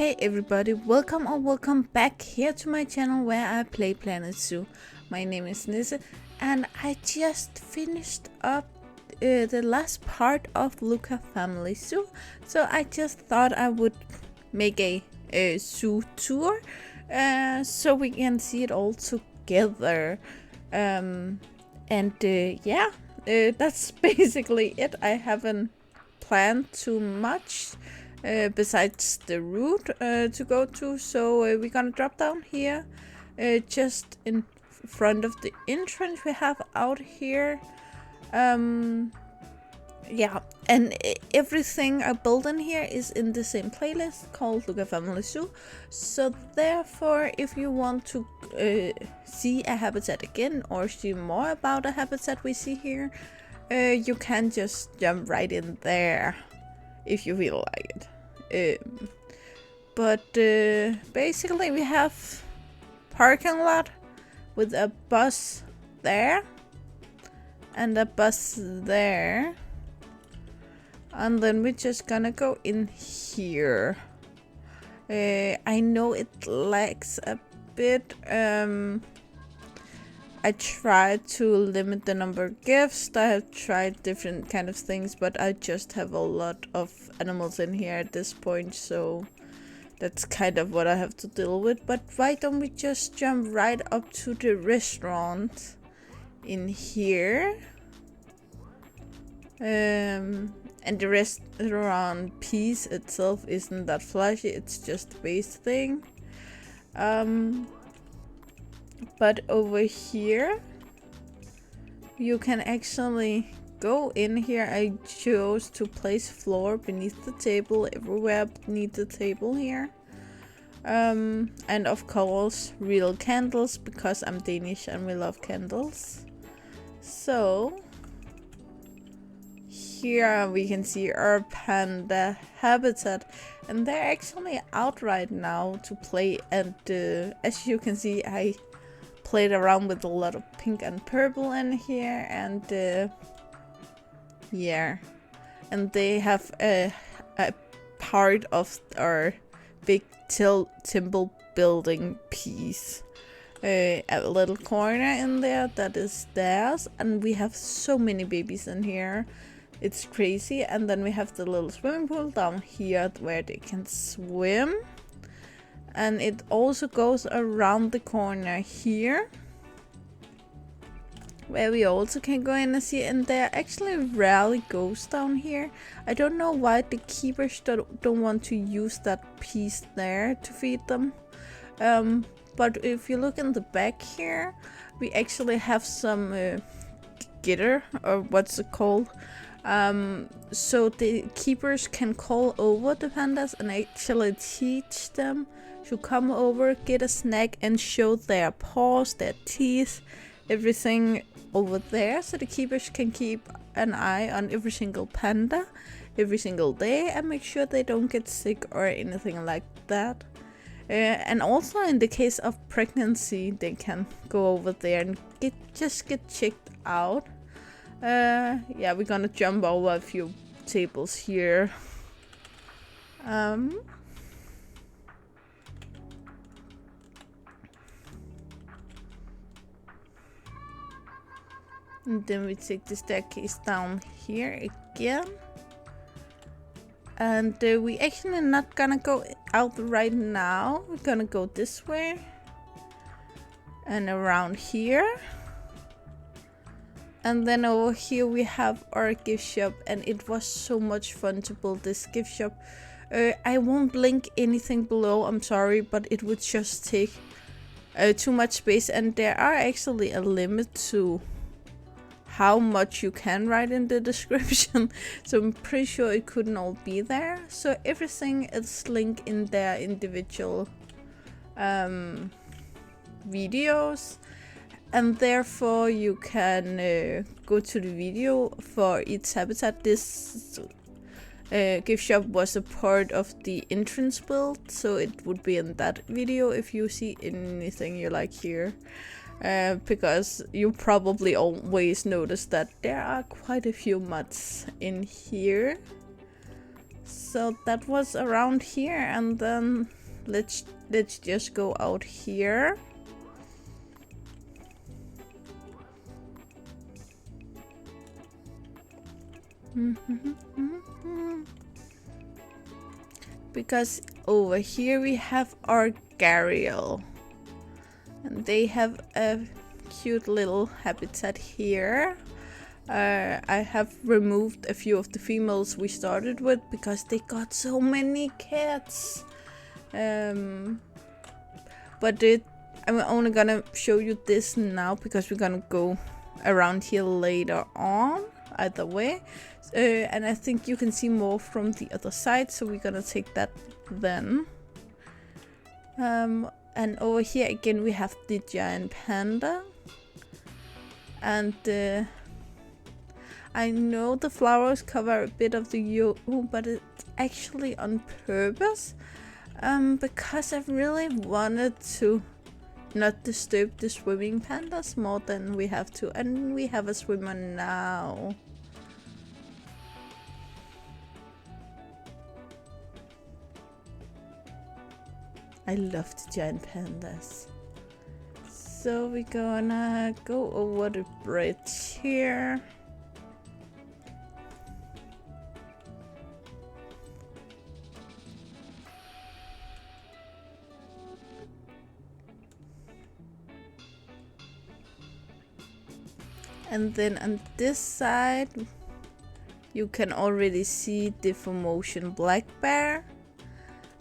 Hey everybody, welcome or welcome back here to my channel where I play Planet Zoo. My name is Nisse and I just finished up the last part of Lucca Family Zoo. So I just thought I would make a zoo tour so we can see it all together. That's basically it. I haven't planned too much. Besides the route to go to, so we're gonna drop down here just in front of the entrance we have out here. Yeah, and everything I built in here is in the same playlist called Lucca Family Zoo, so therefore if you want to see a habitat again or see more about a habitat we see here, you can just jump right in there if you feel like it. Basically we have parking lot with a bus there and a bus there, and then we're just gonna go in here. I know it lags a bit. I tried to limit the number of gifts. I have tried different kind of things, but I just have a lot of animals in here at this point, so that's kind of what I have to deal with. But why don't we just jump right up to the restaurant in here? And the restaurant piece itself isn't that flashy, it's just a base thing. But over here you can actually go in here. I chose to place floor beneath the table, everywhere beneath the table here. And of course real candles, because I'm Danish and we love candles. So here we can see our panda habitat, and they're actually out right now to play, and as you can see I played around with a lot of pink and purple in here, and yeah, and they have a part of our big temple building piece, a little corner in there that is theirs, and we have so many babies in here, it's crazy. And then we have the little swimming pool down here where they can swim. And it also goes around the corner here, where we also can go in and see, and there actually rarely goes down here. I don't know why the keepers don't want to use that piece there to feed them. But if you look in the back here, we actually have some gitter, or what's it called? So the keepers can call over the pandas and actually teach them to come over, get a snack, and show their paws, their teeth, everything over there, so the keepers can keep an eye on every single panda every single day and make sure they don't get sick or anything like that. And also in the case of pregnancy, they can go over there and just get checked out. Yeah, we're gonna jump over a few tables here. And then we take the staircase down here again. And we actually not gonna go out right now. We're gonna go this way. And around here. And then over here we have our gift shop. And it was so much fun to build this gift shop. I won't link anything below, I'm sorry, but it would just take too much space. And there are actually a limit to how much you can write in the description, so I'm pretty sure it couldn't all be there. So everything is linked in their individual videos, and therefore you can go to the video for each habitat. This gift shop was a part of the entrance build, so it would be in that video if you see anything you like here. Because you probably always notice that there are quite a few mods in here. So that was around here, and then let's just go out here. Because over here we have our gharial, and they have a cute little habitat here. I have removed a few of the females we started with because they got so many cats. But I'm only gonna show you this now because we're gonna go around here later on, either way. And I think you can see more from the other side, so we're gonna take that then. And over here again we have the giant panda. And I know the flowers cover a bit of the view, but it's actually on purpose. Because I really wanted to not disturb the swimming pandas more than we have to. And we have a swimmer now. I love the giant pandas. So we're gonna go over the bridge here. And then on this side, you can already see the Formosan black bear.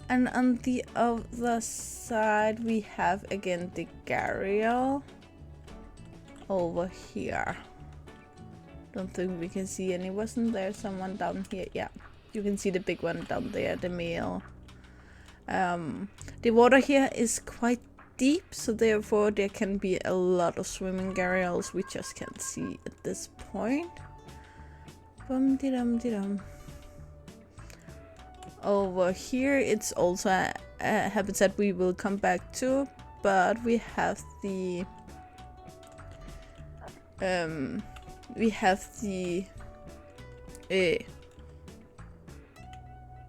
And on the other side, we have again the gharial over here. Don't think we can see any. Wasn't there someone down here? Yeah, you can see the big one down there, the male. The water here is quite deep, so therefore there can be a lot of swimming gharials we just can't see at this point. Bum-de-dum-de-dum. Over here it's also a habitat we will come back to, but we have the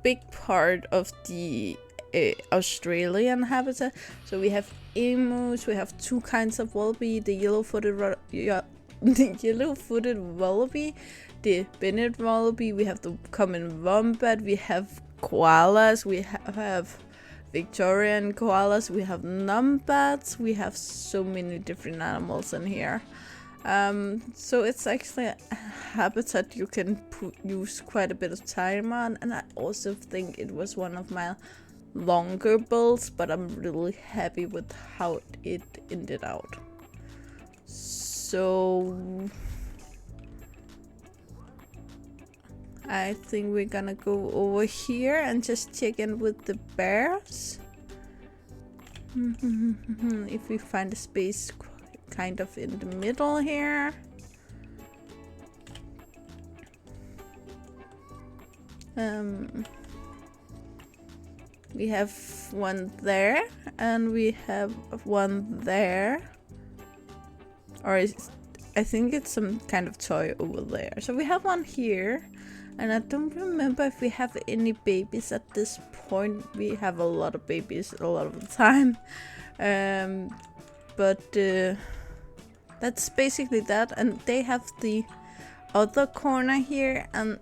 big part of the Australian habitat. So we have emus, we have two kinds of wallaby, the yellow-footed wallaby, the Bennett wallaby, we have the common wombat, we have koalas, we have Victorian koalas, we have numbats, we have so many different animals in here. So it's actually a habitat you can use quite a bit of time on, and I also think it was one of my longer builds, but I'm really happy with how it ended out. So I think we're gonna go over here and just check in with the bears. If we find a space kind of in the middle here. We have one there, and we have one there. Or I think it's some kind of toy over there. So we have one here, and I don't remember if we have any babies at this point. We have a lot of babies a lot of the time. But that's basically that, and they have the other corner here, and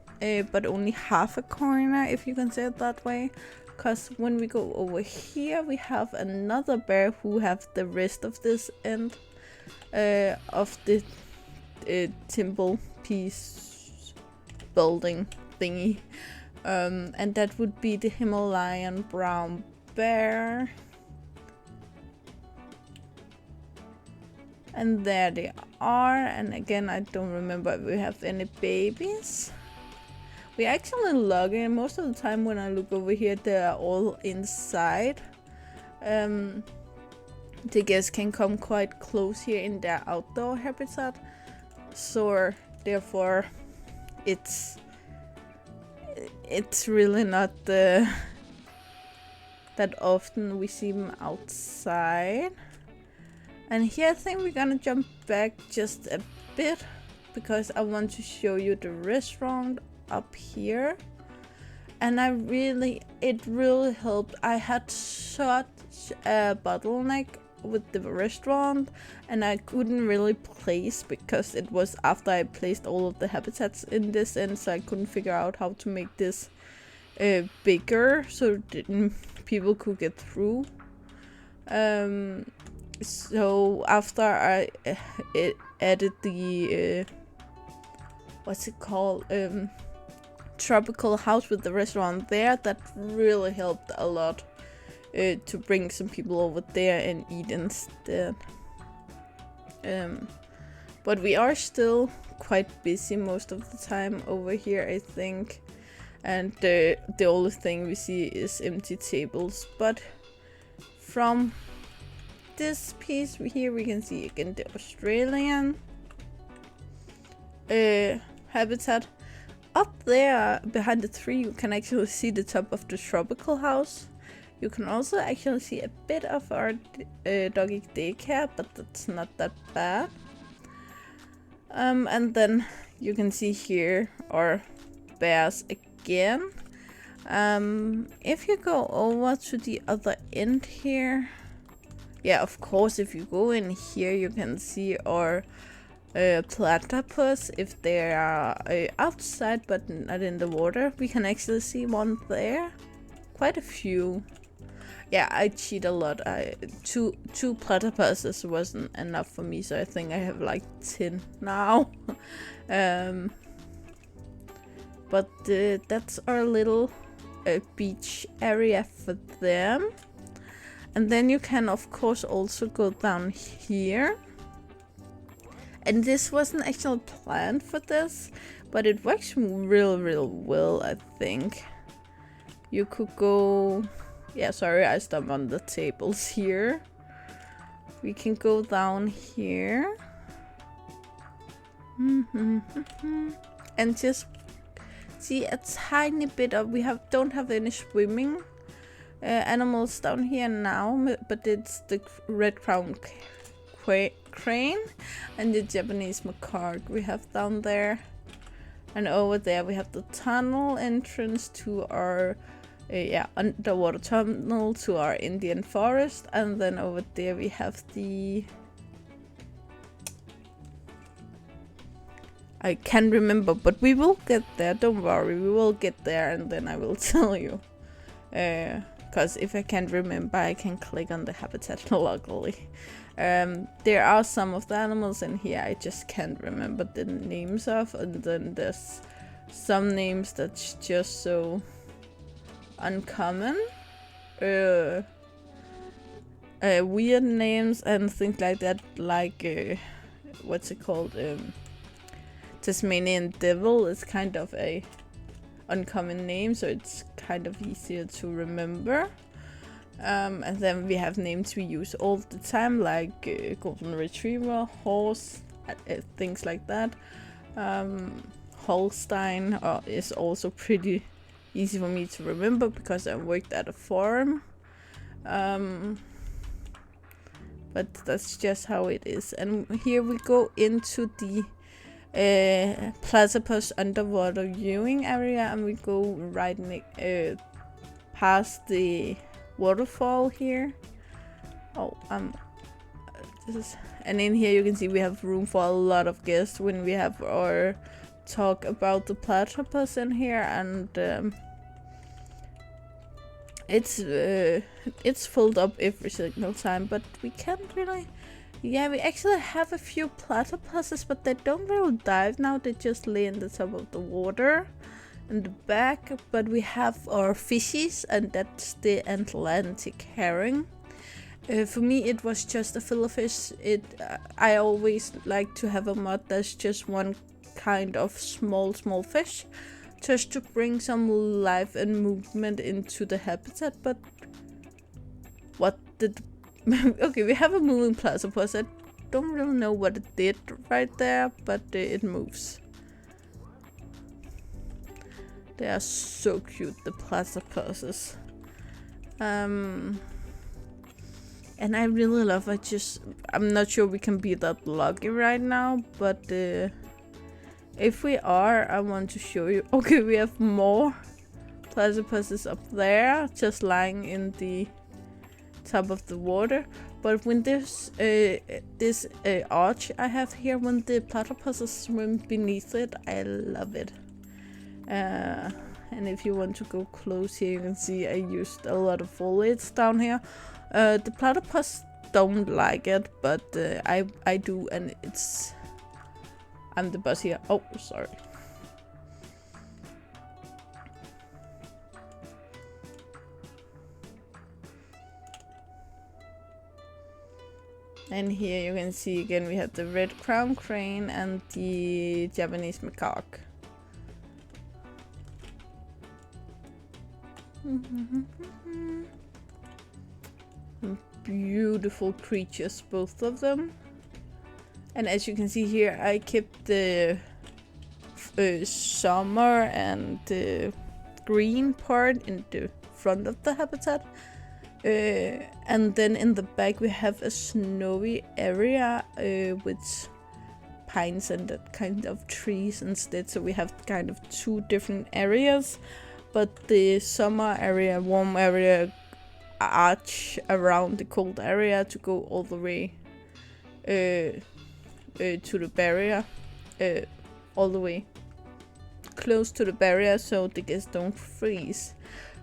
but only half a corner, if you can say it that way. Because when we go over here, we have another bear who have the rest of this end of the timber piece building thingy, and that would be the Himalayan brown bear. And there they are, and again I don't remember if we have any babies. We actually log in most of the time. When I look over here, they are all inside. The guests can come quite close here in their outdoor habitat, so therefore it's really not that often we see them outside. And here I think we're gonna jump back just a bit because I want to show you the restaurant up here. and it really helped. I had such a bottleneck with the restaurant, and I couldn't really place because it was after I placed all of the habitats in this end, so I couldn't figure out how to make this bigger so people could get through. So after I added the what's it called, tropical house with the restaurant there, that really helped a lot to bring some people over there and eat instead. But we are still quite busy most of the time over here, I think, and the only thing we see is empty tables. But from this piece here we can see again the Australian habitat. Up there behind the tree you can actually see the top of the tropical house. You can also actually see a bit of our doggy daycare, but that's not that bad. And then you can see here our bears again. If you go over to the other end here, yeah, of course, if you go in here you can see our platypus if they are outside but not in the water. We can actually see one there. Quite a few. Yeah, I cheat a lot. Two platypuses wasn't enough for me, so I think I have like 10 now. But that's our little beach area for them. And then you can of course also go down here. And this wasn't actually planned for this, but it works real well, I think. You could go... Yeah, sorry, I stopped on the tables here. We can go down here. And just see a tiny bit of... We don't have any swimming animals down here now, but it's the red-crowned crane and the Japanese macaque we have down there. And over there we have the tunnel entrance to our underwater tunnel to our Indian forest. And then over there we have the... I can't remember, but we will get there, don't worry, we will get there and then I will tell you. Because if I can't remember I can click on the habitat luckily. There are some of the animals in here I just can't remember the names of, and then there's some names that's just so uncommon. Weird names and things like that, like what's it called? Tasmanian devil is kind of a uncommon name, so it's kind of easier to remember. And then we have names we use all the time, like golden retriever, horse, things like that. Holstein is also pretty easy for me to remember because I worked at a farm. But that's just how it is. And here we go into the platypus underwater viewing area, and we go right past the waterfall here. And in here you can see we have room for a lot of guests when we have our talk about the platypus in here, and it's filled up every single time, but we can't really... Yeah, we actually have a few platypuses, but they don't really dive now, they just lay in the top of the water in the back. But we have our fishies, and that's the Atlantic herring. For me it was just a fillet fish. I always like to have a mod that's just one kind of small fish, just to bring some life and movement into the habitat. But what did... Okay, we have a moving platypus. I don't really know what it did right there, but it moves. They are so cute, the platypuses. And I really love... I'm not sure we can be that lucky right now, but if we are, I want to show you. Okay, we have more platypus is up there, just lying in the top of the water. But when there's this arch I have here, when the platypuses swim beneath it, I love it. And if you want to go close here, you can see I used a lot of foliage down here. The platypus don't like it, but I do, and I'm the boss here. Oh, sorry. And here you can see again we have the red crown crane and the Japanese macaque. Beautiful creatures, both of them. And as you can see here, I kept the summer and the green part in the front of the habitat. And then in the back we have a snowy area with pines and that kind of trees instead. So we have kind of two different areas. But the summer area, warm area, arch around the cold area to go all the way to the barrier, all the way close to the barrier so the guests don't freeze.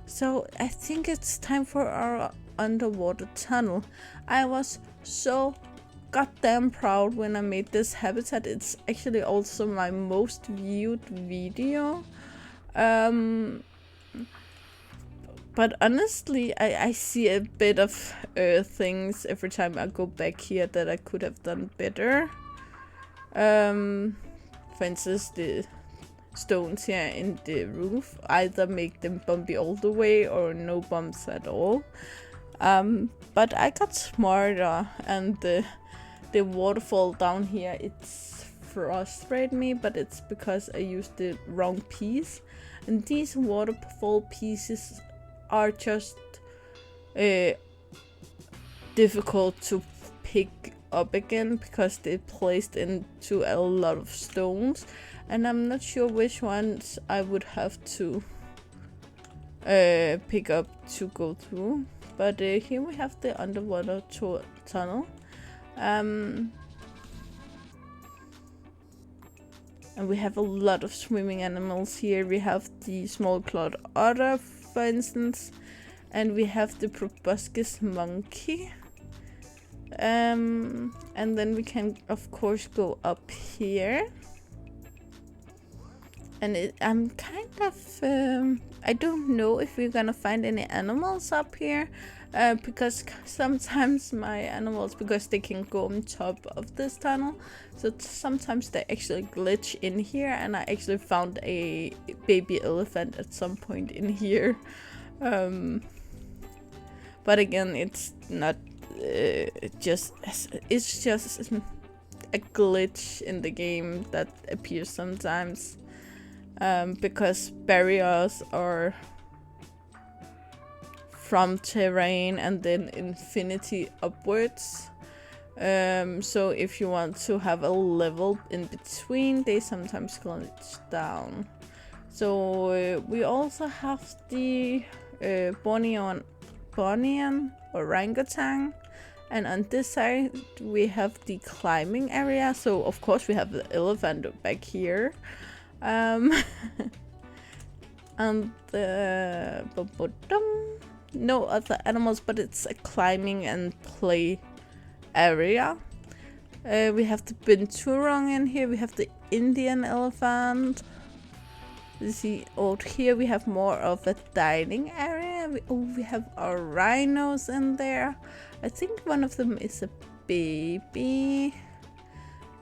So I think it's time for our underwater tunnel. I was so goddamn proud when I made this habitat. It's actually also my most viewed video. But honestly, I see a bit of things every time I go back here that I could have done better. For instance, the stones here in the roof, either make them bumpy all the way or no bumps at all. But I got smarter, and the waterfall down here, it's frustrated me, but it's because I used the wrong piece. And these waterfall pieces are just difficult to pick up again because they're placed into a lot of stones, and I'm not sure which ones I would have to pick up to go through. But here we have the underwater tunnel, and we have a lot of swimming animals here. We have the small clawed otter, for instance, and we have the proboscis monkey. And then we can of course go up here, and I'm kind of I don't know if we're gonna find any animals up here, because sometimes my animals, because they can go on top of this tunnel, so sometimes they actually glitch in here, and I actually found a baby elephant at some point in here. But again, it's not it's just a glitch in the game that appears sometimes, because barriers are from terrain and then infinity upwards. So if you want to have a level in between, they sometimes glitch down. So we also have the Bornean orangutan, and on this side we have the climbing area. So of course we have the elephant back here, and no other animals, but it's a climbing and play area. We have the binturong in here. We have the Indian elephant. You see, out here we have more of a dining area. We have our rhinos in there. I think one of them is a baby.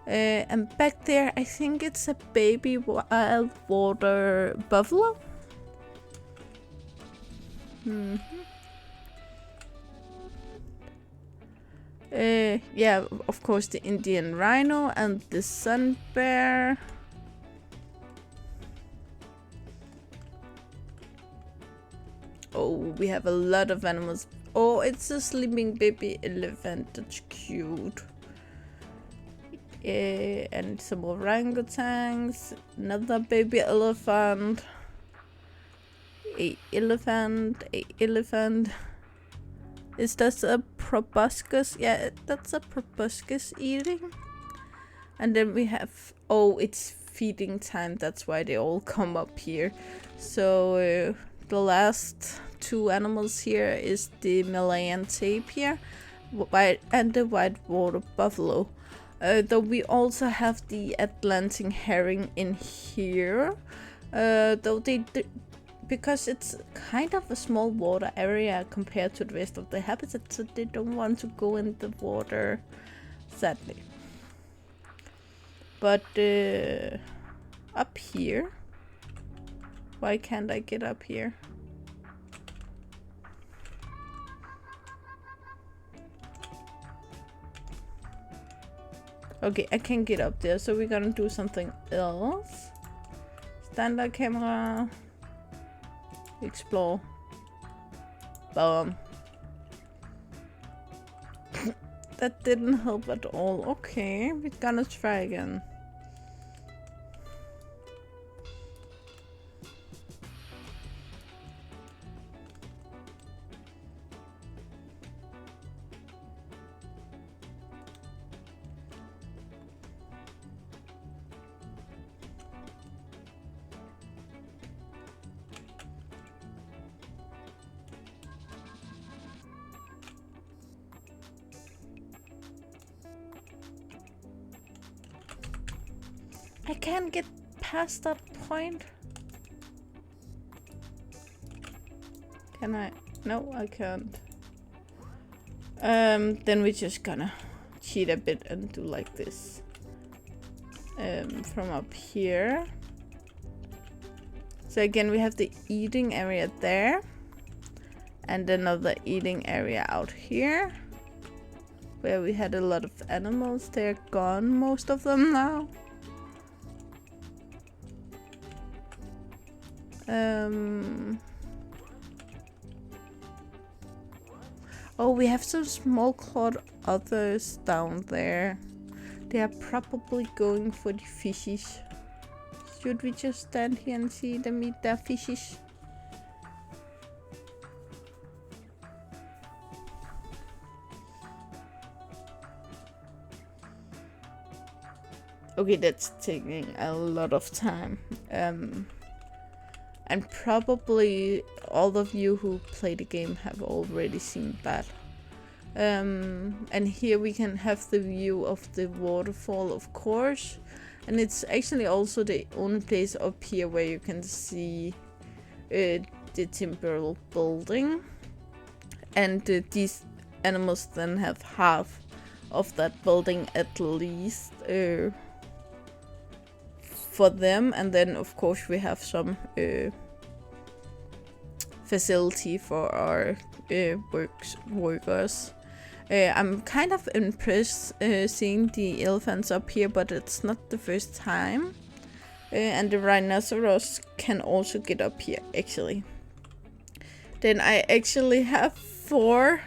And back there, I think it's a baby wild water buffalo. Yeah, of course, the Indian rhino and the sun bear. Oh, we have a lot of animals. Oh, it's a sleeping baby elephant. That's cute. And some orangutans. Another baby elephant. a elephant. Is that a proboscis? Yeah, that's a proboscis eating. And then we have, oh, it's feeding time. That's why they all come up here. So the last two animals here is the Malayan tapir and the white water buffalo. Though we also have the Atlantic herring in here. Though because it's kind of a small water area compared to the rest of the habitat, so they don't want to go in the water, sadly. But up here, why can't I get up here? Okay, I can get up there, so we're gonna do something else. Standard camera. Explore. Boom. That didn't help at all. Okay, we're gonna try again. I can't get past that point. Can I? No, I can't. Then we're just gonna cheat a bit and do like this. From up here. So again, we have the eating area there. And another eating area out here. Where we had a lot of animals. They're gone, most of them now. Oh, we have some small clawed others down there. They are probably going for the fishes. Should we just stand here and see them eat their fishes? Okay, that's taking a lot of time. And probably all of you who play the game have already seen that. And here we can have the view of the waterfall, of course. And it's actually also the only place up here where you can see the temple building. And these animals then have half of that building at least for them. And then of course we have some facility for our workers. I'm kind of impressed seeing the elephants up here, but it's not the first time. And the rhinoceros can also get up here, actually. Then I actually have 4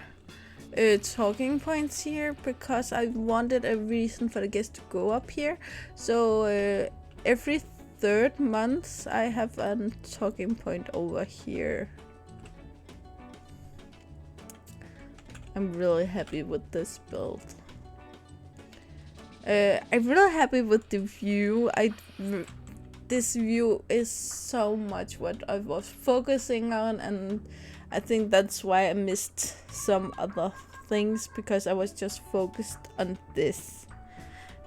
talking points here because I wanted a reason for the guests to go up here. So every 3rd month I have a talking point over here. I'm really happy with this build. I'm really happy with the view. This view is so much what I was focusing on, and I think that's why I missed some other things because I was just focused on this.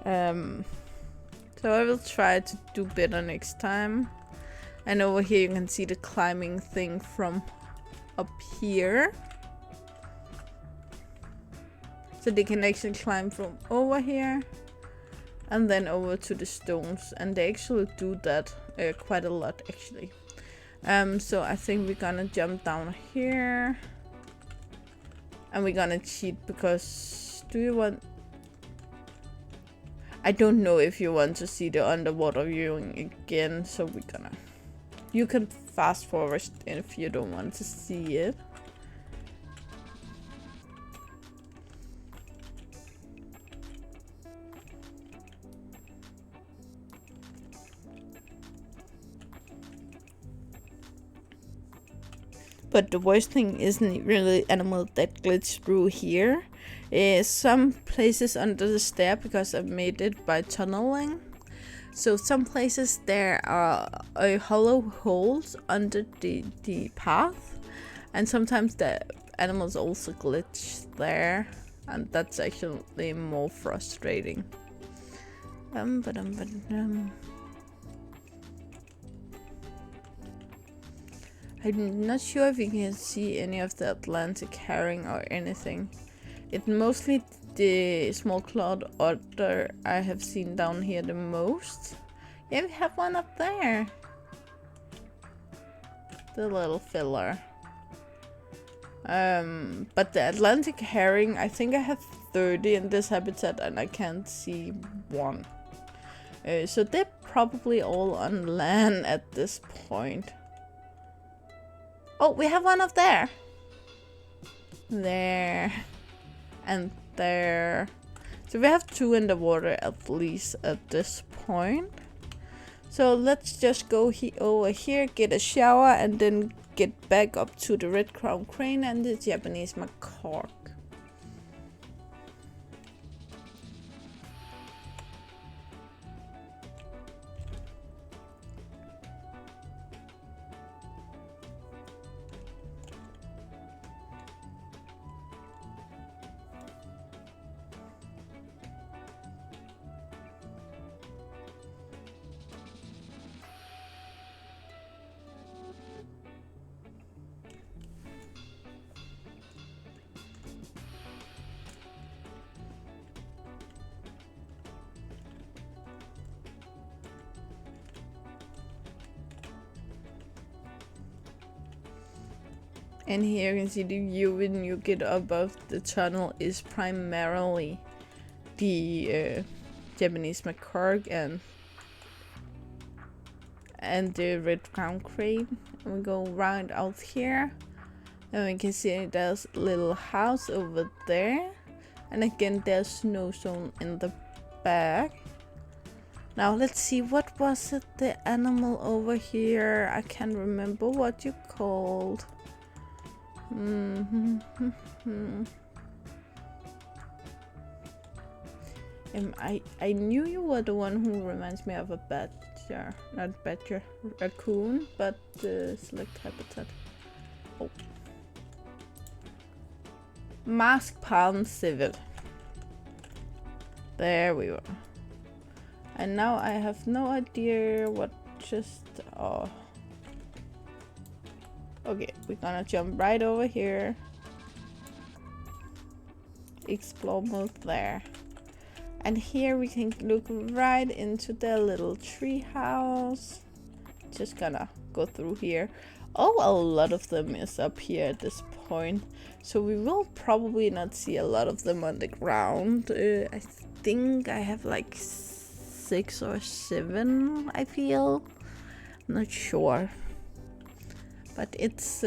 So I will try to do better next time. And over here you can see the climbing thing from up here. So they can actually climb from over here and then over to the stones. And they actually do that quite a lot, actually. So I think we're gonna jump down here. And we're gonna cheat because... Do you want... I don't know if you want to see the underwater viewing again. So we're gonna... You can fast forward if you don't want to see it. But the worst thing isn't really animals that glitch through here. Some places under the stair, because I've made it by tunneling. So some places there are hollow holes under the path. And sometimes the animals also glitch there. And that's actually more frustrating. I'm not sure if you can see any of the Atlantic herring or anything. It's mostly the small clawed otter I have seen down here the most. Yeah, we have one up there. The little filler. But the Atlantic herring, I think I have 30 in this habitat and I can't see one. So they're probably all on land at this point. Oh, we have one up there. There. And there. So we have 2 in the water at least at this point. So let's just go over here, get a shower, and then get back up to the red crown crane and the Japanese macaque. And here you can see the view when you get above the tunnel is primarily the Japanese macaque and the red crown crane. And we go right out here, and we can see there's a little house over there, and again there's snow zone in the back. Now let's see, what was it, the animal over here? I can't remember what you called. I knew you were the one who reminds me of a badger, not badger, raccoon, but select habitat. Oh, mask palm civet. There we were. And now I have no idea what just. Oh. Okay, we're gonna jump right over here. Explore mode there. And here we can look right into the little tree house. Just gonna go through here. Oh, a lot of them is up here at this point. So we will probably not see a lot of them on the ground. I think I have like 6 or 7, I feel. I'm not sure. But it's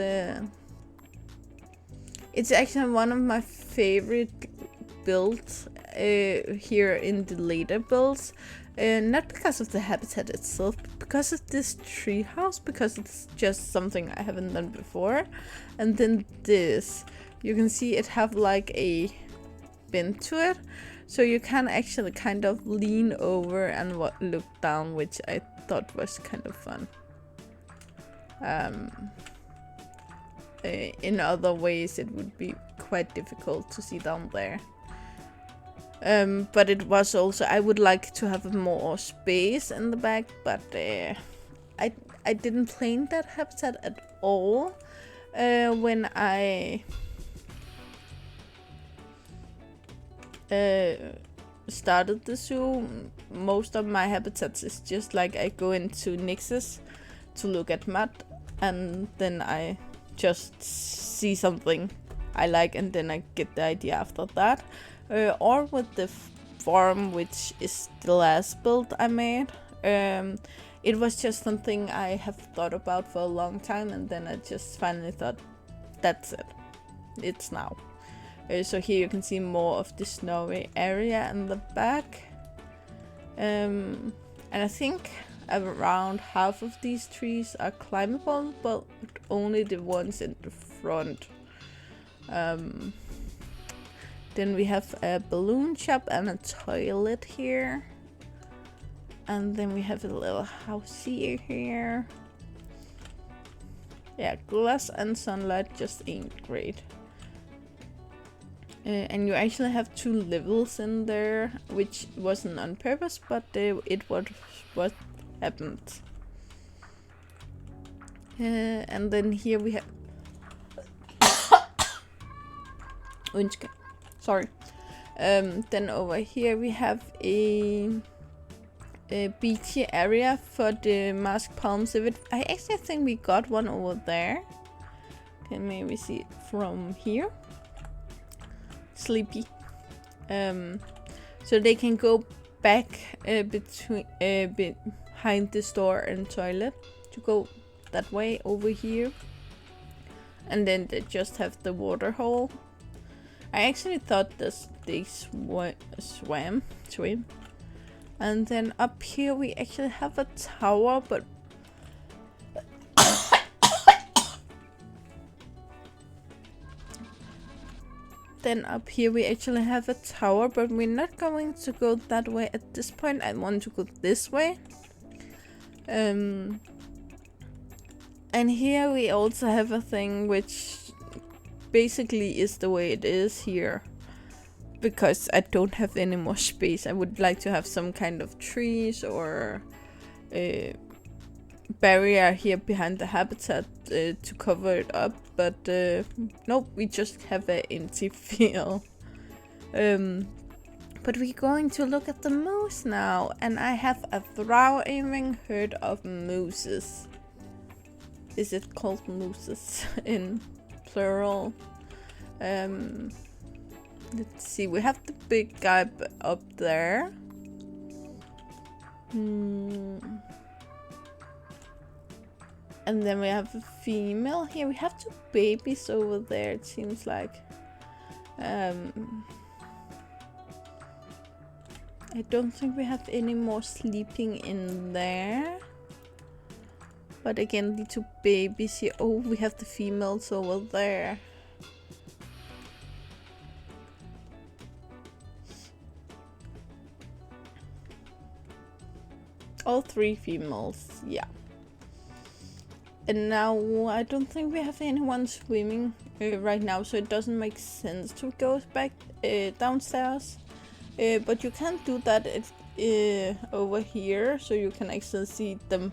actually one of my favorite builds here in the later builds. Not because of the habitat itself, but because of this tree house, because it's just something I haven't done before. And then this, you can see it have like a bend to it, so you can actually kind of lean over and look down, which I thought was kind of fun. In other ways it would be quite difficult to see down there. But it was also, I would like to have more space in the back, but I didn't plan that habitat at all when I started the zoo. Most of my habitats is just like I go into Nixes to look at mud, and then I just see something I like, and then I get the idea after that. Or with the farm, which is the last build I made. It was just something I have thought about for a long time, and then I just finally thought, that's it. It's now. So here you can see more of the snowy area in the back. And I think around half of these trees are climbable, but only the ones in the front. Then we have a balloon shop and a toilet here. And then we have a little house here. Yeah, glass and sunlight just ain't great. And you actually have 2 levels in there, which wasn't on purpose, but it was what happened. And then here we have... Sorry. Then over here we have a beachy area for the masked palm civet. I actually think we got one over there. Can maybe see it from here. Sleepy. So they can go back behind the store and toilet to go that way over here. And then they just have the water hole. I actually thought they swim. And then up here we actually have a tower, but then up here we actually have a tower, but we're not going to go that way at this point. I want to go this way. And here we also have a thing which basically is the way it is here, because I don't have any more space. I would like to have some kind of trees or a barrier here behind the habitat to cover it up, but nope, we just have an empty field. But we're going to look at the moose now, and I have a thriving herd of mooses. Is it called mooses in plural? Let's see, we have the big guy up there. And then we have a female here. We have 2 babies over there, it seems like. I don't think we have any more sleeping in there. But again, the 2 babies here. Oh, we have the females over there. All 3 females, yeah. And now I don't think we have anyone swimming right now, so it doesn't make sense to go back downstairs. But you can do that over here, so you can actually see them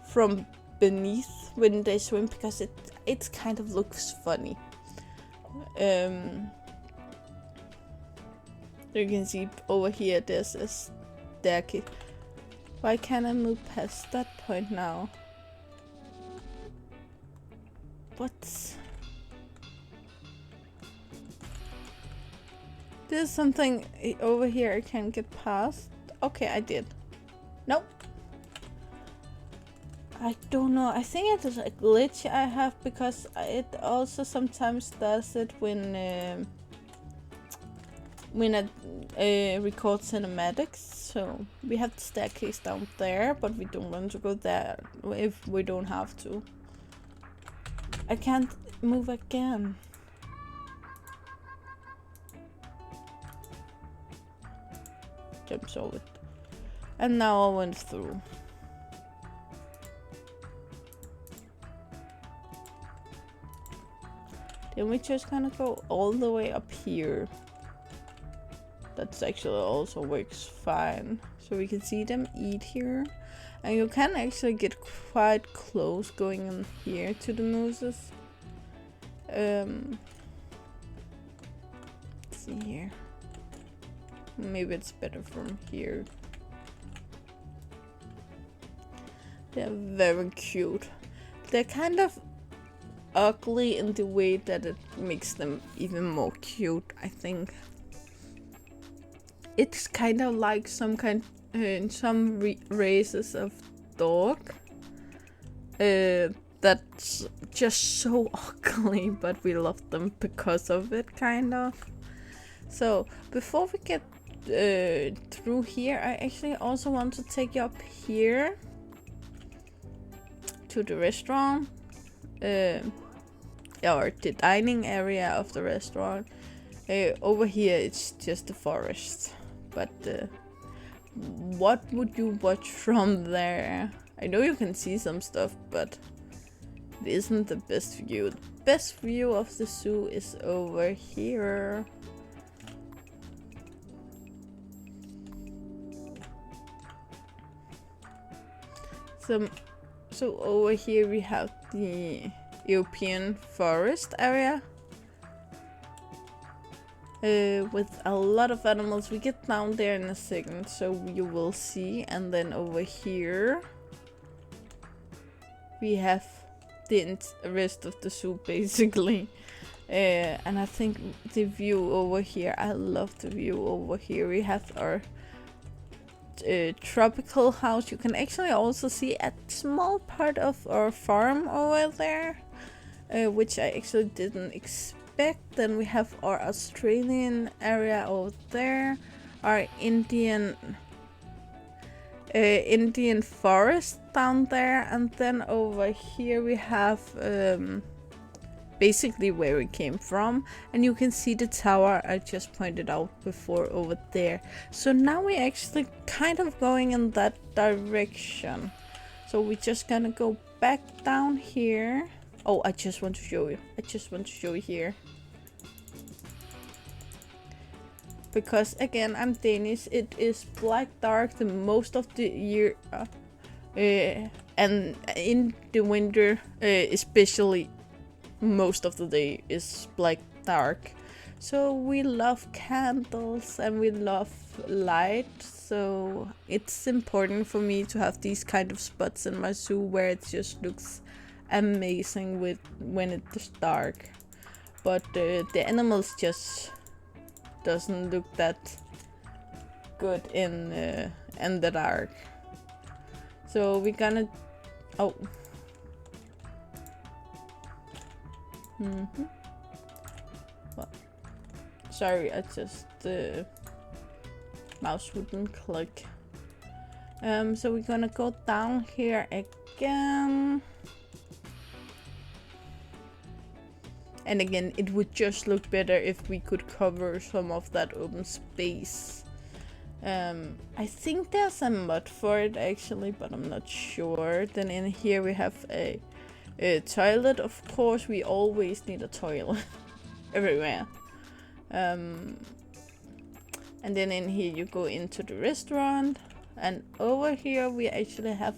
from beneath when they swim, because it kind of looks funny. You can see over here there's a staircase. Why can't I move past that point now? What? There's something over here I can't get past. Okay, I did. Nope. I don't know. I think it is a glitch I have, because it also sometimes does it when I record cinematics. So we have the staircase down there, but we don't want to go there if we don't have to. I can't move again. Jumps over it. And now I went through. Then we just gonna go all the way up here. That's actually also works fine. So we can see them eat here. And you can actually get quite close going in here to the mooses. Let's see here. Maybe it's better from here. They're very cute. They're kind of ugly in the way that it makes them even more cute, I think. It's kind of like some kind in some races of dog that's just so ugly, but we love them because of it, kind of. So before we get through here, I actually also want to take you up here to the restaurant, or the dining area of the restaurant. Over here it's just the forest, but what would you watch from there? I know you can see some stuff, but it isn't the best view. The best view of the zoo is over here. So over here we have the European forest area. With a lot of animals. We get down there in a second, so you will see. And then over here we have the rest of the zoo basically. And I think the view over here, I love the view over here. We have our tropical house. You can actually also see a small part of our farm over there, which I actually didn't expect. Then we have our Australian area over there, our Indian forest down there, and then over here we have basically where we came from, and you can see the tower I just pointed out before over there. So now we're actually kind of going in that direction. So we're just gonna go back down here. Oh, I just want to show you here. Because again, I'm Danish, it is black dark the most of the year, and in the winter especially most of the day is black dark. So we love candles and we love light, so it's important for me to have these kind of spots in my zoo where it just looks amazing when it's dark. But the animals just doesn't look that good in the dark. So we're gonna What? Sorry, I just mouse wouldn't click. So we're gonna go down here again. And again, it would just look better if we could cover some of that open space. I think there's a mod for it actually, but I'm not sure. Then in here we have a toilet, of course. We always need a toilet everywhere. And then in here you go into the restaurant, and over here we actually have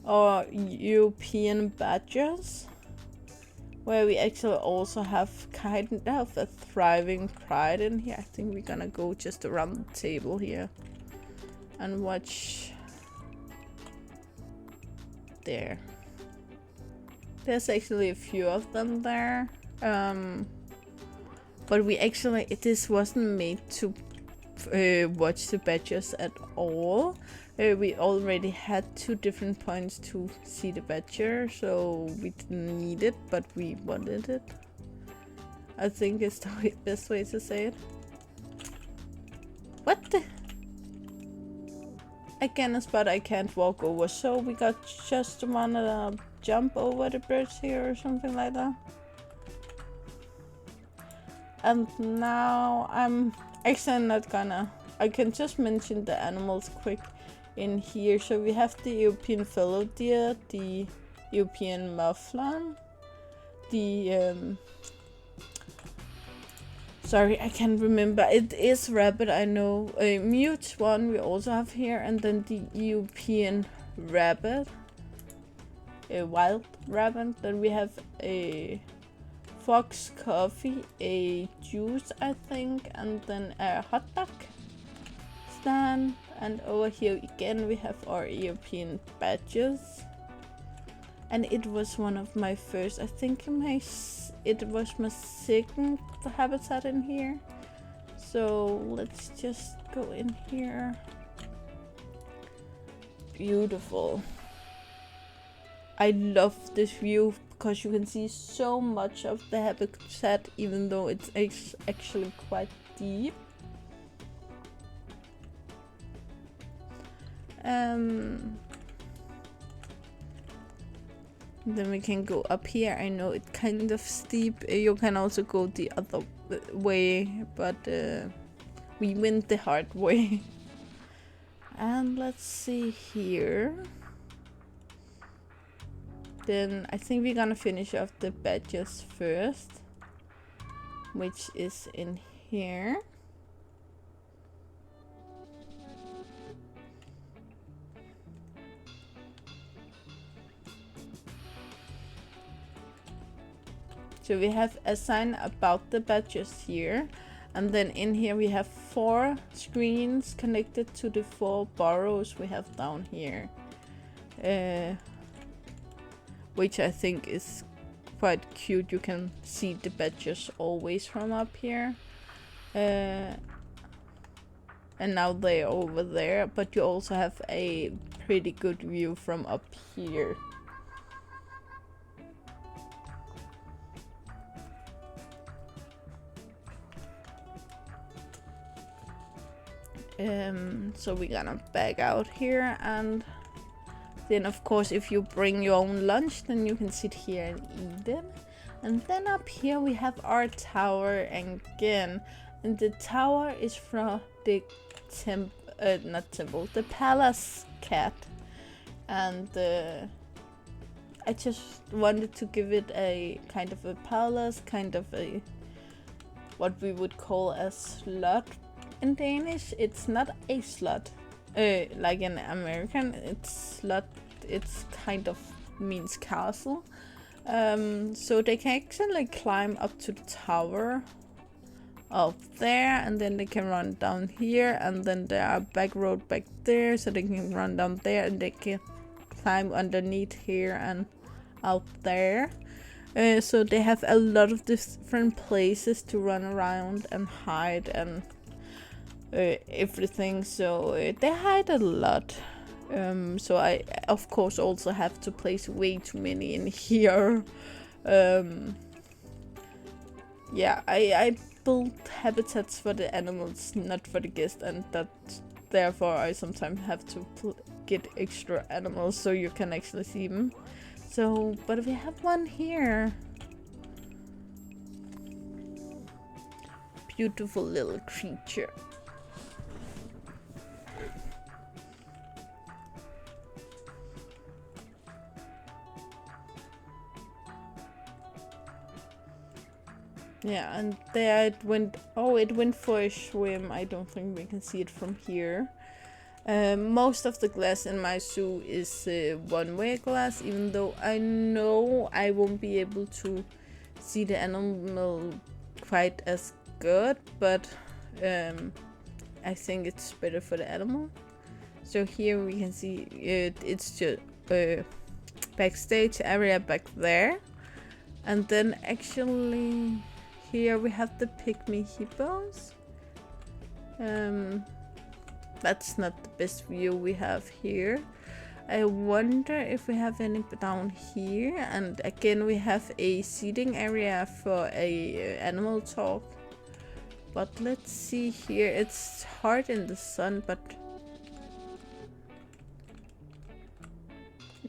our European badgers, where we actually also have kind of a thriving pride in here. I think we're gonna go just around the table here and watch. There. There's actually a few of them there. But we actually, this wasn't made to watch the badgers at all. We already had 2 different points to see the badger, so we didn't need it, but we wanted it. I think it's the best way to say it. What the? Again, a spot I can't walk over, so we got just wanna jump over the bridge here or something like that. And now I'm actually not gonna, I can just mention the animals quick in here. So we have the European fallow deer, the European mufflon, the sorry, I can't remember. It is rabbit, I know. A mute one we also have here, and then the European rabbit, a wild rabbit. Then we have a fox coffee, a juice I think, and then a hot dog stand. And over here again we have our European badgers. And it was one of my first, I think it was my second habitat in here. So let's just go in here. Beautiful. I love this view because you can see so much of the habitat, even though it's actually quite deep. Then we can go up here. I know it's kind of steep. You can also go the other way, but we went the hard way. And let's see here. Then I think we're gonna finish off the badges first, which is in here. So we have a sign about the badges here, and then in here we have 4 screens connected to the 4 burrows we have down here, which I think is quite cute. You can see the badges always from up here, and now they're over there, but you also have a pretty good view from up here. So we're gonna back out here, and then of course if you bring your own lunch, then you can sit here and eat it. And then up here we have our tower again, and the tower is from the the palace cat, and I just wanted to give it a kind of a palace, kind of a what we would call a slot. In Danish, it's not a slot, like in American. It's slot. It's kind of means castle. So they can actually climb up to the tower up there, and then they can run down here, and then there are back road back there, so they can run down there, and they can climb underneath here and out there. So they have a lot of different places to run around and hide and everything, so they hide a lot. So I of course also have to place way too many in here. Yeah, I built habitats for the animals, not for the guests, and that therefore I sometimes have to get extra animals so you can actually see them. So, but we have one here. Beautiful little creature. Yeah, and there it went. Oh, it went for a swim. I don't think we can see it from here. Most of the glass in my zoo is one-way glass, even though I know I won't be able to see the animal quite as good, but I think it's better for the animal. So here we can see it's just backstage area back there, and then actually here we have the pygmy hippos. That's not the best view we have here. I wonder if we have any down here, and again we have a seating area for a animal talk. But let's see here. It's hard in the sun, but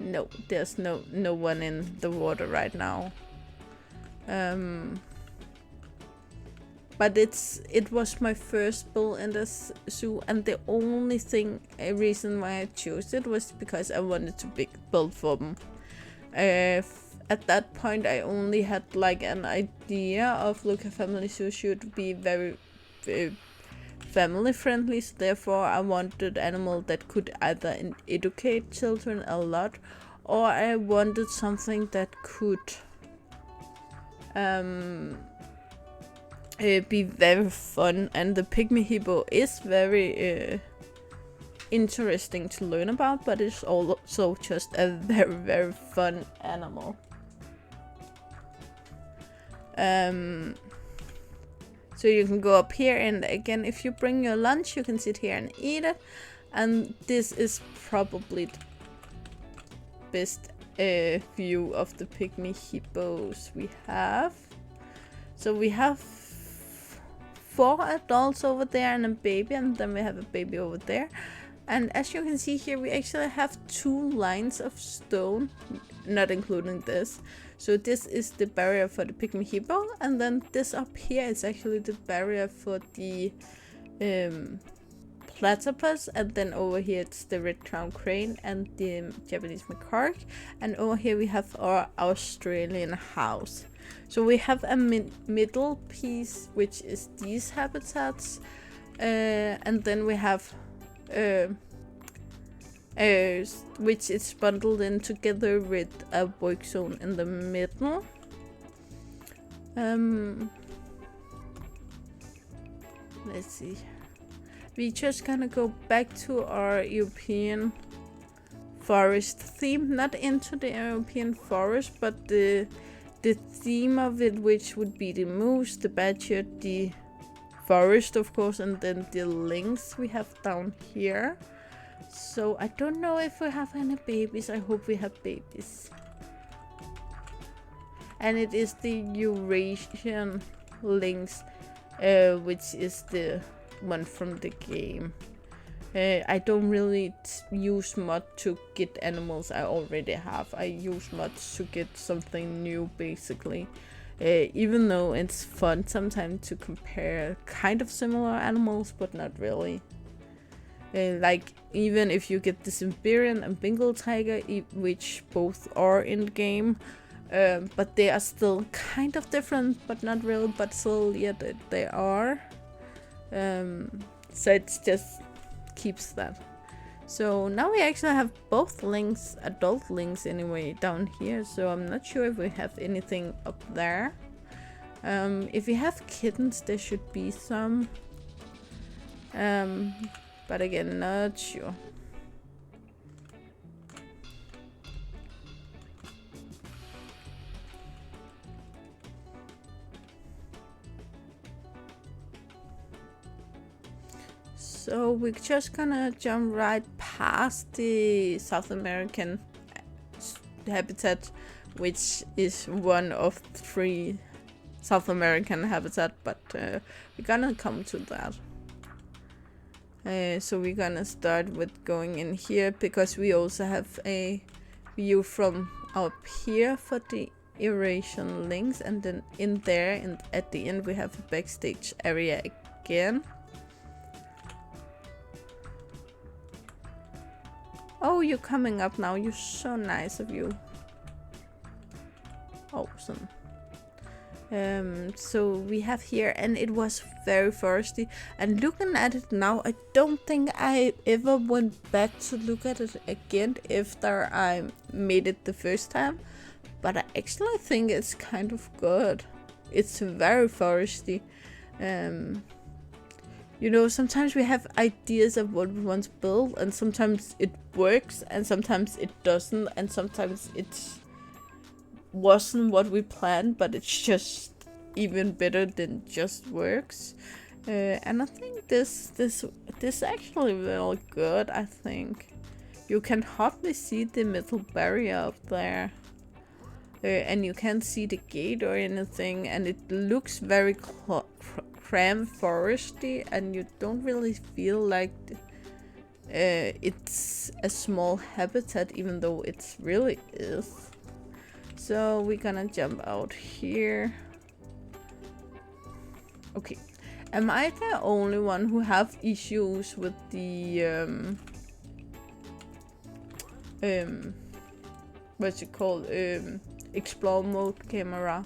no, there's no one in the water right now. But it was my first bull in this zoo, and the only reason why I chose it was because I wanted to build for them. At that point, I only had like an idea of Lucca Family Zoo should be very family friendly, so therefore I wanted an animal that could either educate children a lot, or I wanted something that could be very fun. And the pygmy hippo is very interesting to learn about, but it's also just a very fun animal. So you can go up here, and again, if you bring your lunch, you can sit here and eat it. And this is probably the best view of the pygmy hippos we have. So we have 4 adults over there and a baby, and then we have a baby over there. And as you can see here, we actually have 2 lines of stone, not including this. So this is the barrier for the pygmy hippo, and then this up here is actually the barrier for the platypus, and then over here it's the red crowned crane and the Japanese macaque, and over here we have our Australian house. So we have a middle piece, which is these habitats, and then we have which is bundled in together with a work zone in the middle. Let's see. We just gonna go back to our European forest theme, not into the European forest, but the theme of it, which would be the moose, the badger, the forest of course, and then the lynx we have down here. So I don't know if we have any babies. I hope we have babies. And it is the Eurasian lynx, which is the one from the game. I don't really use mod to get animals I already have. I use mods to get something new, basically. Even though it's fun sometimes to compare kind of similar animals, but not really. Like, even if you get the Siberian and Bengal tiger, which both are in the game, but they are still kind of different, but not really, but still, yeah, they are. So it just keeps that. So now we actually have both lynx, adult lynx anyway, down here, so I'm not sure if we have anything up there. If we have kittens, there should be some. But again, not sure. So we're just gonna jump right past the South American habitat, which is one of 3 South American habitat, but we're gonna come to that. So we're gonna start with going in here, because we also have a view from up here for the Eurasian lynx, and then in there, and at the end we have a backstage area again. Oh, you're coming up now. You're so nice of you. Awesome. So we have here, and it was very foresty, and looking at it now, I don't think I ever went back to look at it again after I made it the first time, but I actually think it's kind of good. It's very foresty. You know, sometimes we have ideas of what we want to build, and sometimes it works and sometimes it doesn't, and sometimes it wasn't what we planned, but it's just even better than just works. And I think this actually really good. I think you can hardly see the metal barrier up there, and you can't see the gate or anything, and it looks very cramped foresty, and you don't really feel like it's a small habitat, even though it really is. So we're gonna jump out here. Okay, am I the only one who have issues with the what's it called, explore mode camera?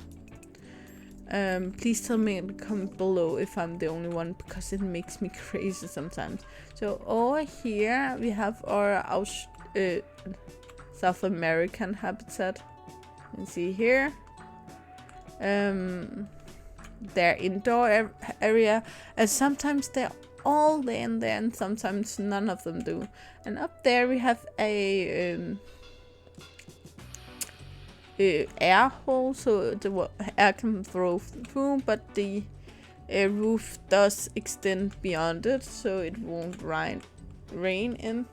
Please tell me in the comment below if I'm the only one, because it makes me crazy sometimes. So over here we have our South American habitat. You can see here. Their indoor area, and sometimes they're all in there and sometimes none of them do. And up there we have a air hole, so the air can flow through, but the roof does extend beyond it, so it won't rain in.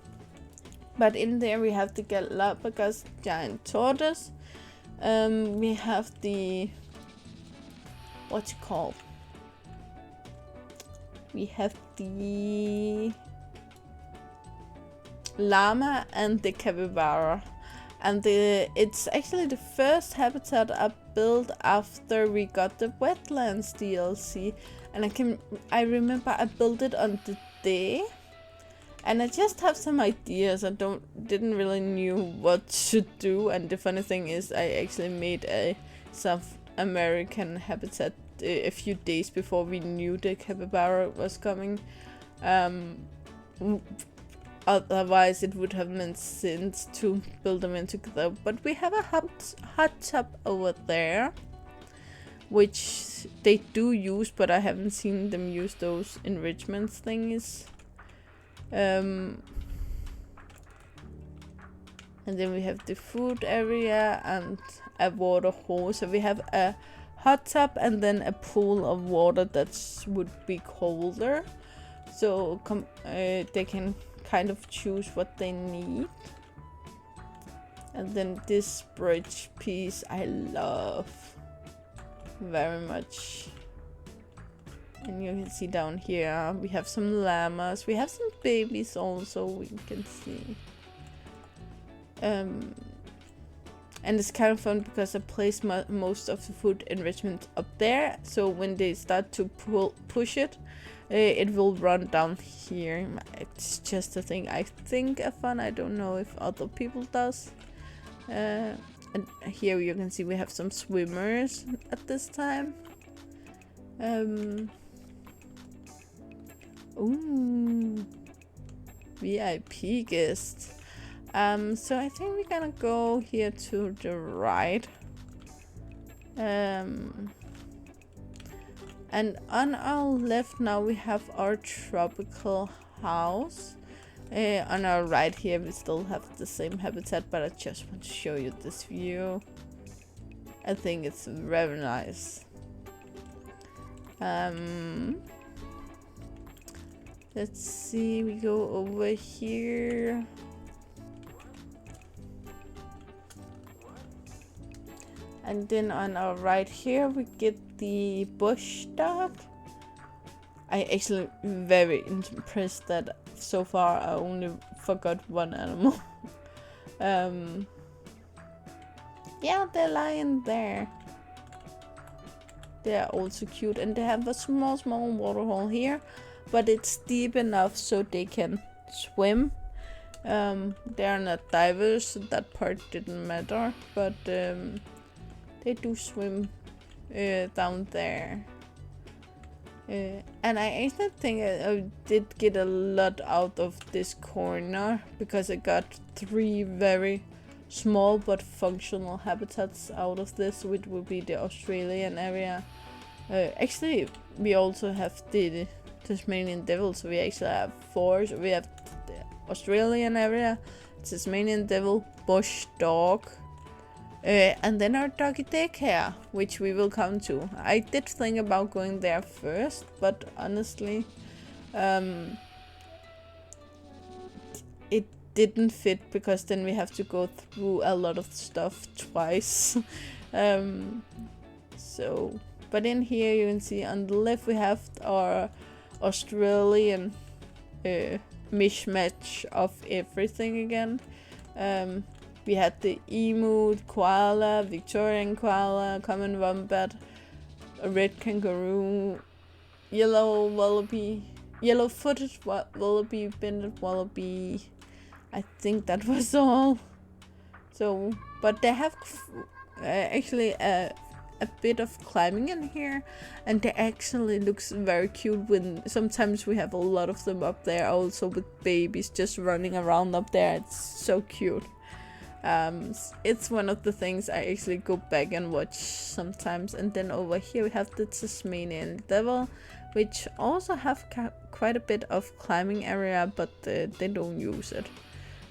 But in there we have the Galapagos giant tortoise. We have the, what's it called? We have the llama and the capybara. And it's actually the first habitat I built after we got the wetlands DLC. And I remember I built it on the day. And I just have some ideas. I didn't really knew what to do. And the funny thing is, I actually made a South American habitat a few days before we knew the capybara was coming. Otherwise, it would have made sense to build them in together. But we have a hot tub over there, which they do use, but I haven't seen them use those enrichment thingies. And then we have the food area and a water hose. So we have a hot tub and then a pool of water that would be colder. So they can kind of choose what they need. And then this bridge piece I love very much. And you can see down here we have some llamas. We have some babies also, we can see. And it's kind of fun because I place most of the food enrichment up there. So when they start to push it, it will run down here. It's just a thing I think are fun. I don't know if other people does. And here you can see we have some swimmers at this time. Ooh, VIP guest. So I think we're gonna go here to the right. And on our left now we have our tropical house. On our right here we still have the same habitat, but I just want to show you this view. I think it's very nice. Let's see, we go over here. And then on our right here we get the bush dog. I actually very impressed that so far I only forgot one animal. Yeah, they're lying there. They're also cute, and they have a small waterhole here, but it's deep enough so they can swim. They're not divers, so that part didn't matter, but they do swim down there. And I actually think I did get a lot out of this corner because I got 3 very small but functional habitats out of this, which would be the Australian area. Actually, we also have the Tasmanian devil, so we actually have 4. So we have the Australian area, Tasmanian devil, bush dog, and then our doggy daycare, which we will come to. I did think about going there first, but honestly, it didn't fit because then we have to go through a lot of stuff twice. But in here you can see on the left we have our Australian mishmash of everything again. We had the emu, koala, Victorian koala, common wombat, a red kangaroo, yellow wallaby, yellow-footed wallaby, banded wallaby. I think that was all. So, but they have actually a bit of climbing in here, and they actually looks very cute when sometimes we have a lot of them up there also with babies just running around up there. It's so cute. It's one of the things I actually go back and watch sometimes. And then over here we have the Tasmanian devil, which also have quite a bit of climbing area, but they don't use it.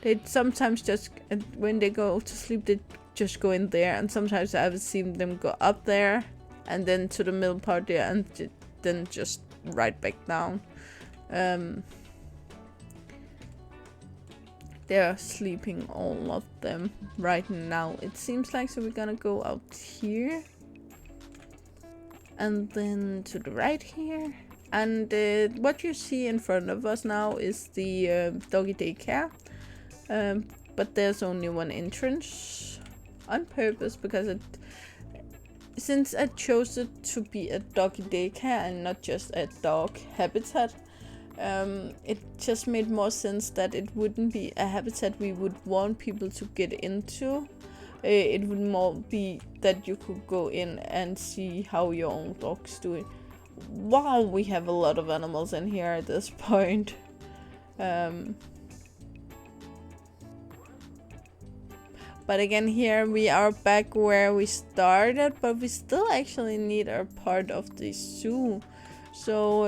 They sometimes just, when they go to sleep, they just go in there, and sometimes I've seen them go up there and then to the middle part there and then just right back down. They're sleeping, all of them, right now, it seems like. So we're gonna go out here and then to the right here. And what you see in front of us now is the doggy daycare. But there's only one entrance on purpose because since I chose it to be a doggy daycare and not just a dog habitat, it just made more sense that it wouldn't be a habitat we would want people to get into. It would more be that you could go in and see how your own dog's doing. Wow, we have a lot of animals in here at this point. But again, here we are back where we started, but we still actually need our part of the zoo. So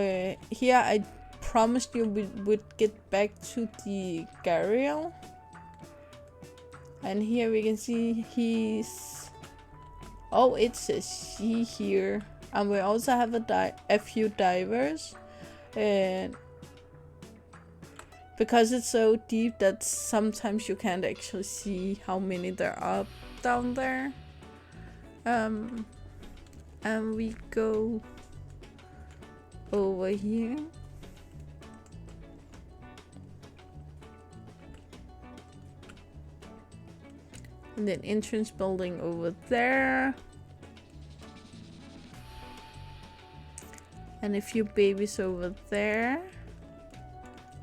here I promised you we would get back to the gharial. And here we can see oh, it says she here. And we also have a few divers. And because it's so deep that sometimes you can't actually see how many there are down there. And we go over here. And then entrance building over there. And a few babies over there.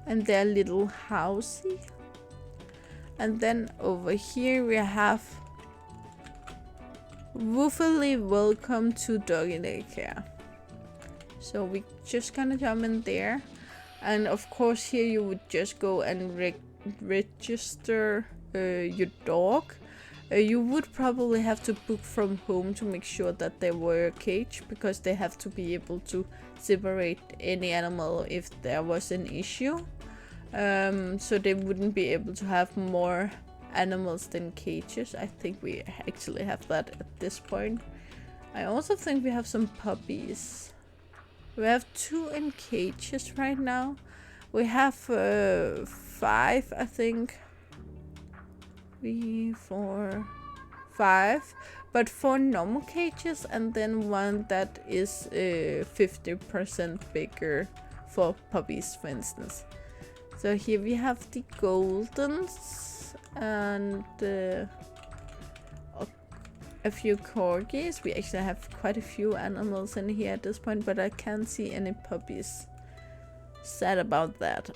And their little housey. And then over here we have Woofully welcome to doggy daycare. So we just gonna jump in there. And of course here you would just go and register your dog. You would probably have to book from home to make sure that they were caged, because they have to be able to separate any animal if there was an issue. So they wouldn't be able to have more animals than cages. I think we actually have that at this point. I also think we have some puppies. We have 2 in cages right now. We have 5, I think. 3, 4, 5, but 4 normal cages, and then 1 that is 50% bigger for puppies, for instance. So here we have the Goldens and a few corgis. We actually have quite a few animals in here at this point, but I can't see any puppies. Sad about that.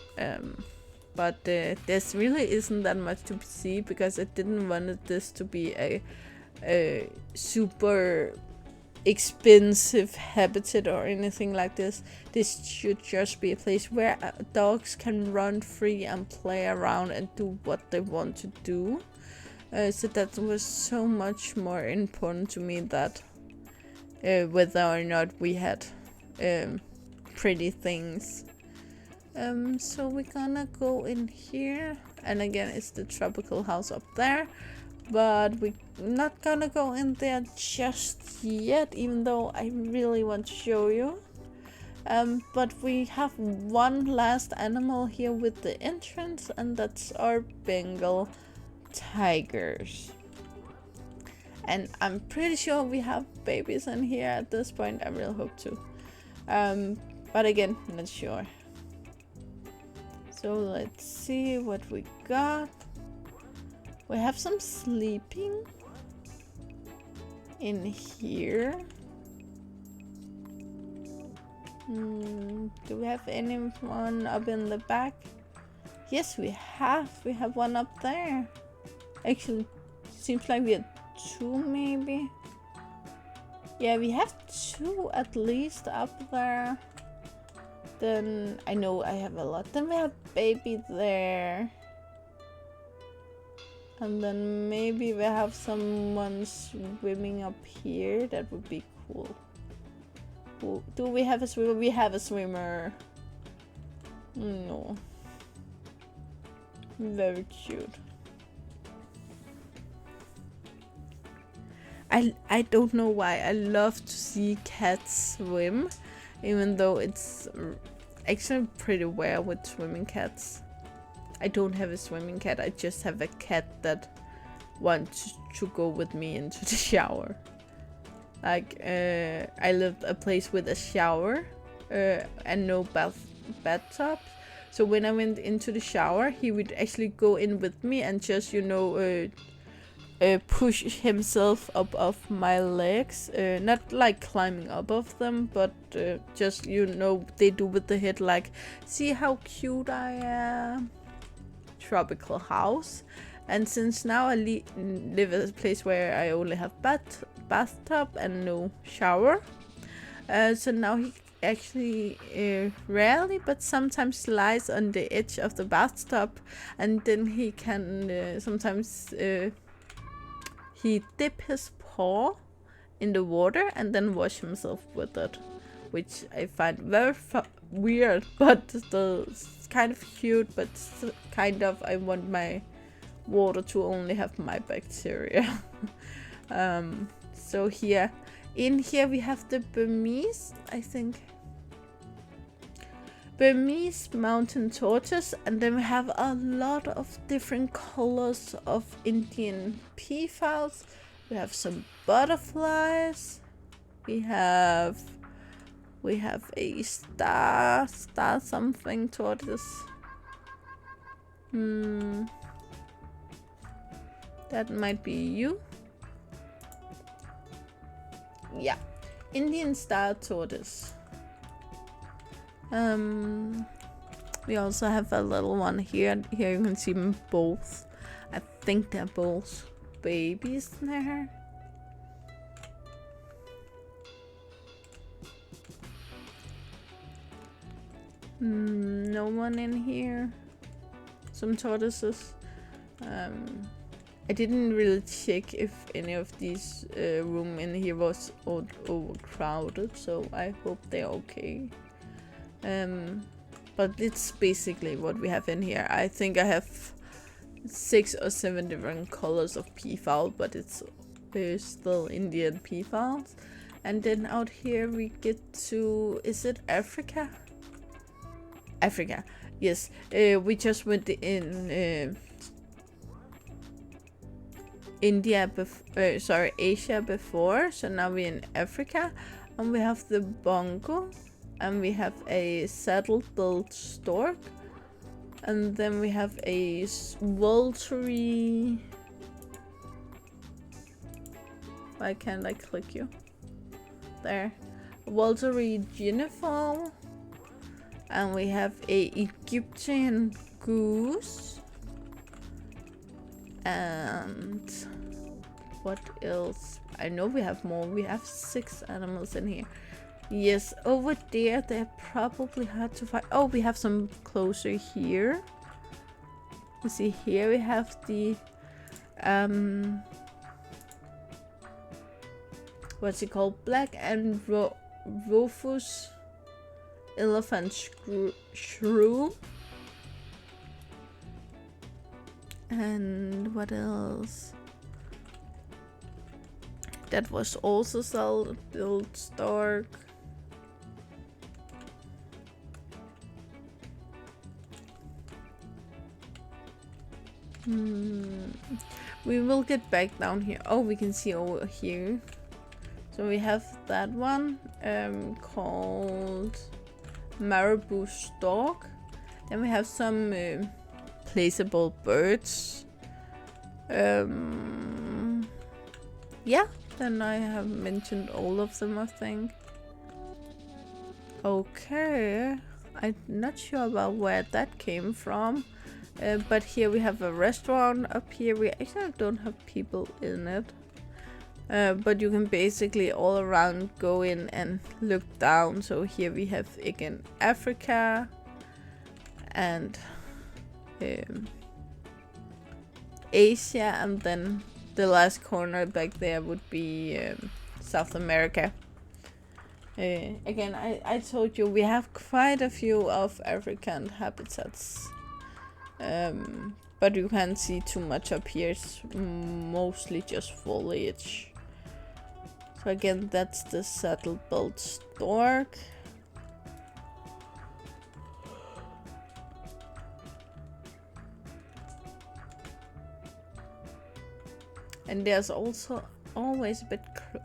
But this really isn't that much to see, because I didn't want this to be a super expensive habitat or anything like this. This should just be a place where dogs can run free and play around and do what they want to do. So that was so much more important to me, that whether or not we had pretty things. So we're gonna go in here, and again it's the tropical house up there, but we're not gonna go in there just yet, even though I really want to show you. But we have one last animal here with the entrance, and that's our Bengal tigers. And I'm pretty sure we have babies in here at this point. I really hope to. But again, not sure. So let's see what we got. We have some sleeping in here. Do we have anyone up in the back? Yes, we have. We have one up there. Actually, seems like we have 2 maybe. Yeah, we have 2 at least up there. Then I know I have a lot. Then we have baby there. And then maybe we have someone swimming up here. That would be cool. Do we have a swimmer? We have a swimmer. No. Very cute. I don't know why. I love to see cats swim. Even though it's actually pretty rare with swimming cats. I don't have a swimming cat, I just have a cat that wants to go with me into the shower. Like, I lived a place with a shower and no bathtub, So when I went into the shower, he would actually go in with me and just, you know, push himself up off my legs. Not like climbing up of them, but just, you know, they do with the head like, see how cute I am. Tropical house. And since now I live at a place where I only have bathtub and no shower, so now he actually rarely but sometimes lies on the edge of the bathtub, and then he can sometimes he dip his paw in the water and then wash himself with it, which I find very weird, but still kind of cute, but kind of I want my water to only have my bacteria. So here, in here we have the Burmese, I think, Burmese mountain tortoise, and then we have a lot of different colors of Indian peafowls. We have some butterflies. We have a star something tortoise. That might be you. Yeah, Indian star tortoise. We also have a little one here. Here you can see them both. I think they're both babies there. No one in here. Some tortoises. I didn't really check if any of these room in here was overcrowded, so I hope they're okay. But it's basically what we have in here. I think I have 6 or 7 different colors of peafowl, but it's still Indian peafowls. And then out here we get to, is it Africa? Africa, yes. We just went in Asia before, so now we're in Africa, and we have the bongo, and we have a saddle-billed stork, and then we have a vulture. Why can't I click you? There, vulture genifowl, and we have a Egyptian goose. And what else? I know we have more. We have 6 animals in here. Yes, over there they're probably hard to find. Oh, we have some closer here. You see here we have the what's it called? Black and Rufous elephant shrew. And what else? That was also saddle-billed stork. We will get back down here. Oh, we can see over here. So we have that one called marabou stork. Then we have some placeable birds. Yeah, then I have mentioned all of them, I think. Okay, I'm not sure about where that came from. But here we have a restaurant. Up here we actually don't have people in it. But you can basically all around go in and look down. So here we have again Africa and Asia, and then the last corner back there would be South America. Again, I told you we have quite a few of African habitats, but you can't see too much up here. It's mostly just foliage. So again, that's the saddle-billed stork. And there's also always a bit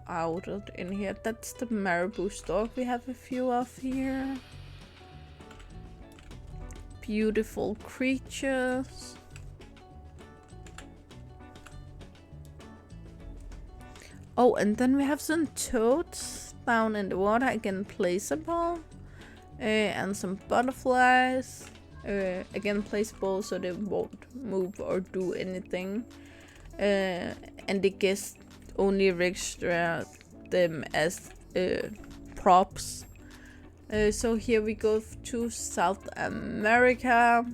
crowded in here. That's the marabou stork we have a few of here. beautiful creatures. Oh, and then we have some toads down in the water, again placeable. And some butterflies, again placeable so they won't move or do anything. And the guests only register them as props. So here we go to South America.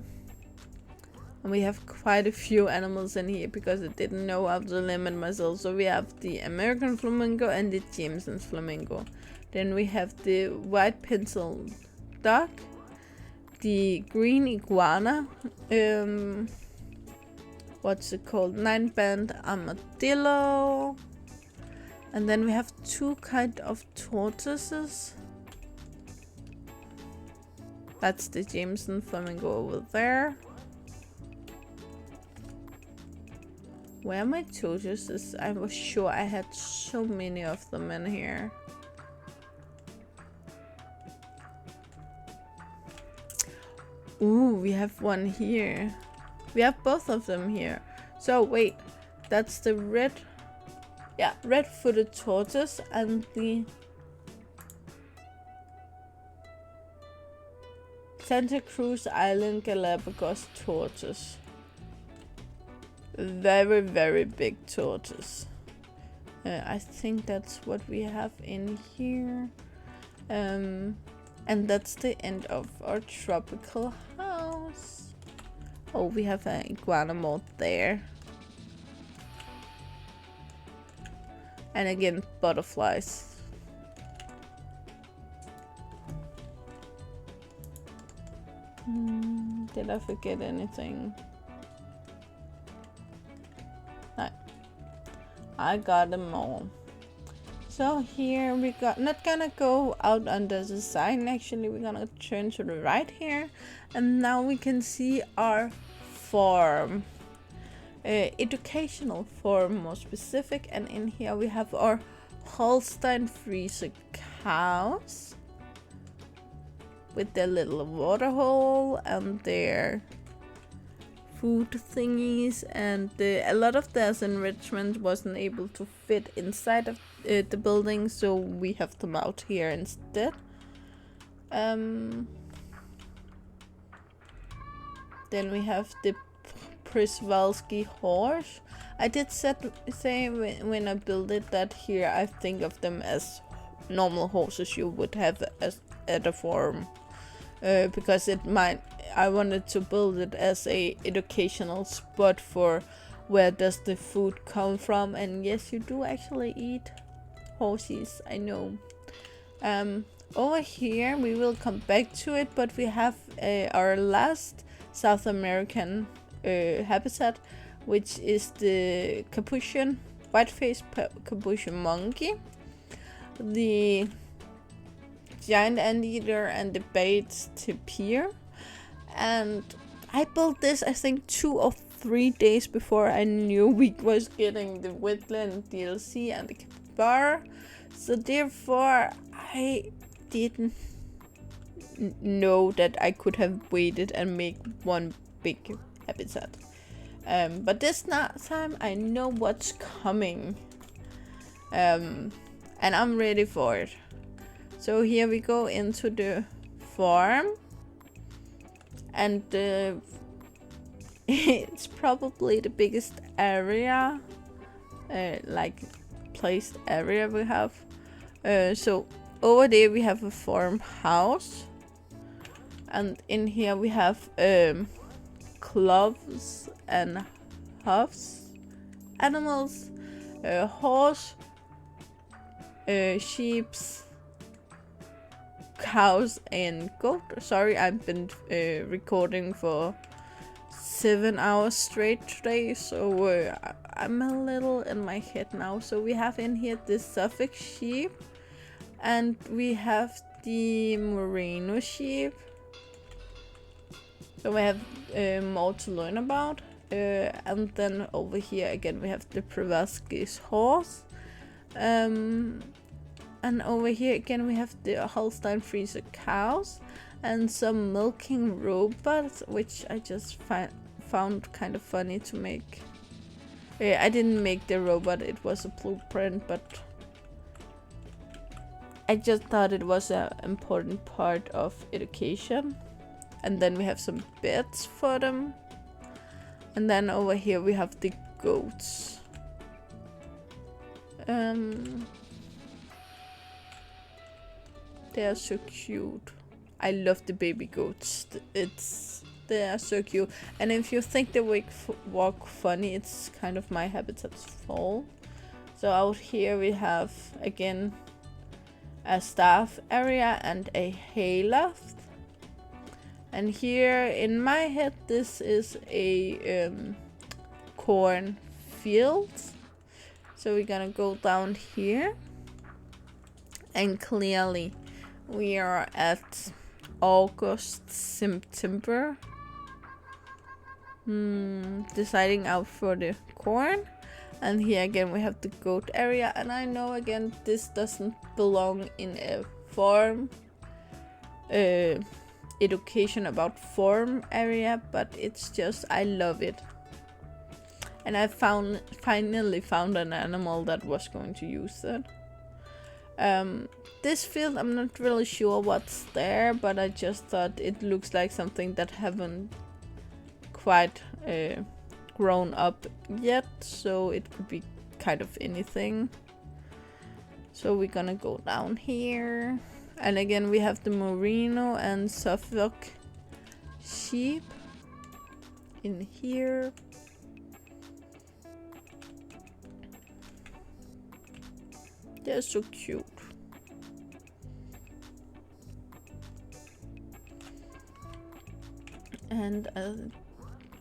And we have quite a few animals in here because I didn't know how to limit myself. So we have the American flamingo and the Jameson's flamingo. Then we have the white pencil duck, the green iguana, what's it called? 9-band armadillo. And then we have two kind of tortoises. That's the Jameson flamingo over there. Where are my tortoises? I was sure I had so many of them in here. Ooh, we have one here. We have both of them here. So wait, that's the red-footed tortoise and the Santa Cruz Island Galapagos tortoise. Very, very big tortoise. I think that's what we have in here. And that's the end of our tropical house. Oh, we have an iguana moth there. And again, butterflies. Did I forget anything? No. I got them all. So here we got, not gonna go out under the sign, actually we're gonna turn to the right here, and now we can see our farm, educational farm more specific, and in here we have our Holstein Friesian cows with their little water hole and their food thingies, and a lot of their enrichment wasn't able to fit inside of the building, so we have them out here instead. Then we have the Przewalski horse. I did say when I built it that here I think of them as normal horses you would have at a farm, because I wanted to build it as a educational spot for where does the food come from. And yes, you do actually eat horses, I know. Over here we will come back to it, but we have our last South American habitat, which is the capuchin, white-faced capuchin monkey, the giant anteater, and the Bates tapir. And I built this I think 2 or 3 days before I knew we was getting the wetland DLC and the capybara, so therefore I didn't know that I could have waited and make one big habitat. But this time I know what's coming, and I'm ready for it. So here we go into the farm, and it's probably the biggest area, like placed area we have. So over there we have a farmhouse, and in here we have cloves and hoofs, animals, horse, sheeps, cows, and goat. Sorry, I've been recording for 7 hours straight today, so I'm a little in my head now. So we have in here the Suffolk sheep, and we have the Merino sheep. So we have more to learn about. And then over here again we have the Przewalski's horse. And over here again we have the Holstein Friesian cows. and some milking robots, which I just found kind of funny to make. I didn't make the robot, it was a blueprint, but I just thought it was an important part of education. And then we have some beds for them. And then over here we have the goats. They are so cute. I love the baby goats. They are so cute. And if you think they walk funny, it's kind of my habitat's fault. So out here we have again a staff area and a hayloft. And here in my head this is a corn field. So we're gonna go down here. And clearly we are at August, September. Deciding out for the corn. And here again we have the goat area. And I know again this doesn't belong in a farm education about farm area, but it's just I love it. And I finally found an animal that was going to use that. This field, I'm not really sure what's there, but I just thought it looks like something that haven't quite grown up yet, so it could be kind of anything. So we're gonna go down here, and again we have the Merino and Suffolk sheep in here. They're so cute. And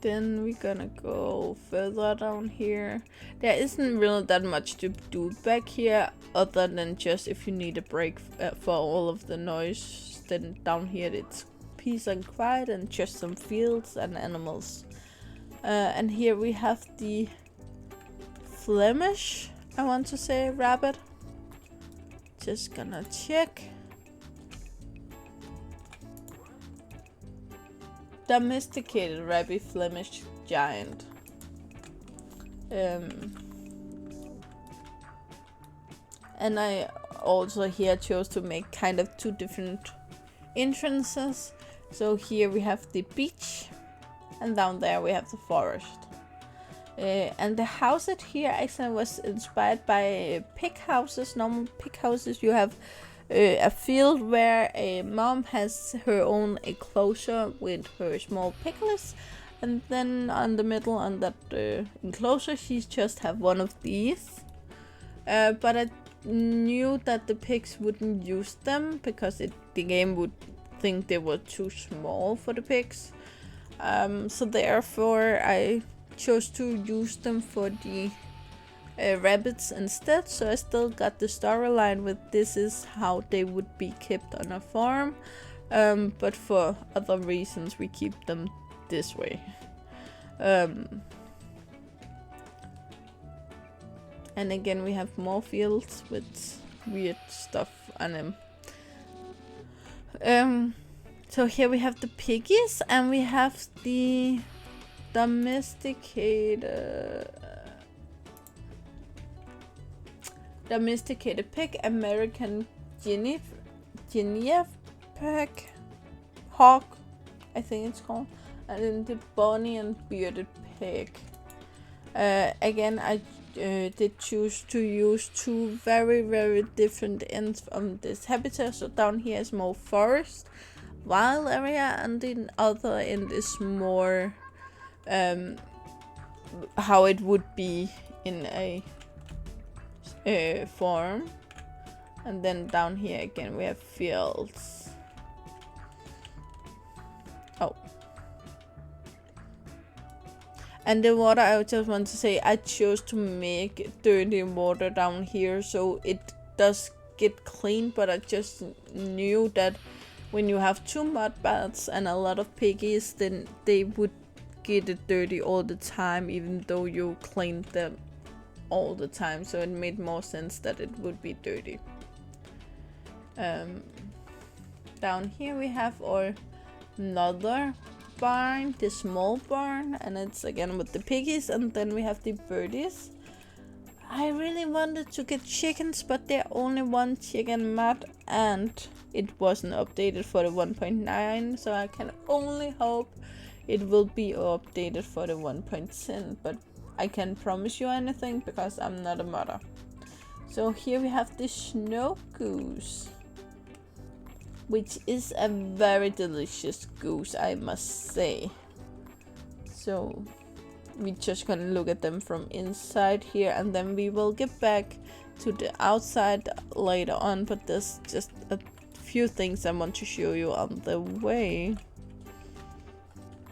then we're gonna go further down here. There isn't really that much to do back here, other than just if you need a break for all of the noise. Then down here it's peace and quiet and just some fields and animals. And here we have the Flemish, I want to say, rabbit. Just gonna check. Domesticated rabbit, Flemish giant. And I also here chose to make kind of two different entrances. So here we have the beach, and down there we have the forest. And the house at here actually was inspired by pig houses. Normal pig houses, you have a field where a mom has her own enclosure with her small piglets, and then on the middle on that enclosure she just have one of these. But I knew that the pigs wouldn't use them because the game would think they were too small for the pigs. So therefore I chose to use them for the rabbits instead. So I still got the storyline with this is how they would be kept on a farm, but for other reasons we keep them this way. And again we have more fields with weird stuff on them. So here we have the piggies, and we have the domesticated pig, American Guinea pig, hog, I think it's called, and then the bonny and bearded pig. Again, I did choose to use two very different ends from this habitat. So down here is more forest, wild area, and the other end is more how it would be in a farm. And then down here again we have fields. Oh, and the water, I just want to say I chose to make dirty water down here so it does get clean, but I just knew that when you have two mud baths and a lot of piggies, then they would get it dirty all the time, even though you cleaned them all the time. So it made more sense that it would be dirty. Down here we have our another barn, the small barn, and it's again with the piggies, and then we have the birdies. I really wanted to get chickens, but they're only one chicken mod, and it wasn't updated for the 1.9, so I can only hope it will be updated for the 1.10, but I can't promise you anything because I'm not a modder. So here we have the snow goose, which is a very delicious goose, I must say. So we're just gonna look at them from inside here, and then we will get back to the outside later on, but there's just a few things I want to show you on the way.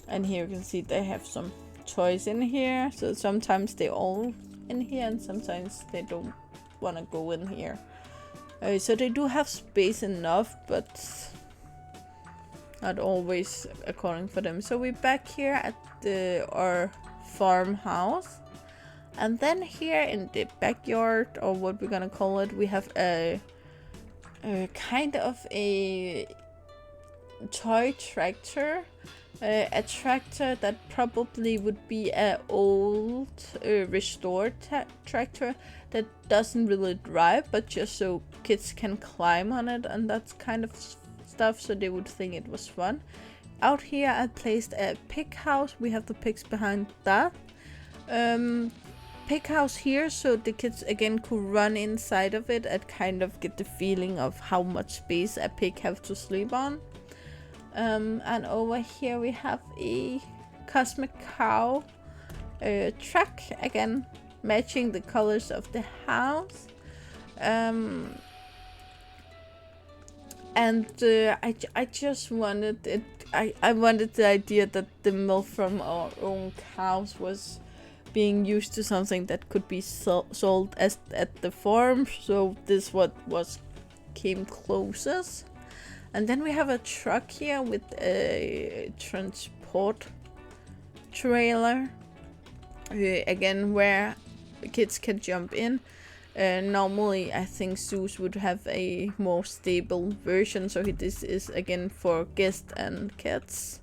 And here you can see they have some toys in here, so sometimes they're all in here and sometimes they don't want to go in here. So they do have space enough, but not always according for them. So we're back here at our farmhouse, and then here in the backyard, or what we're gonna call it, we have a kind of a toy tractor. A tractor that probably would be an old restored tractor that doesn't really drive, but just so kids can climb on it and that kind of stuff, so they would think it was fun. Out here I placed a pig house. We have the pigs behind that. Pig house here, so the kids again could run inside of it and kind of get the feeling of how much space a pig have to sleep on. And over here we have a cosmic cow truck, again matching the colors of the house. And I just wanted it. I wanted the idea that the milk from our own cows was being used to something that could be sold at the farm. So this came closest. And then we have a truck here with a transport trailer, again where the kids can jump in. Normally I think zoos would have a more stable version, so this is again for guests and kids.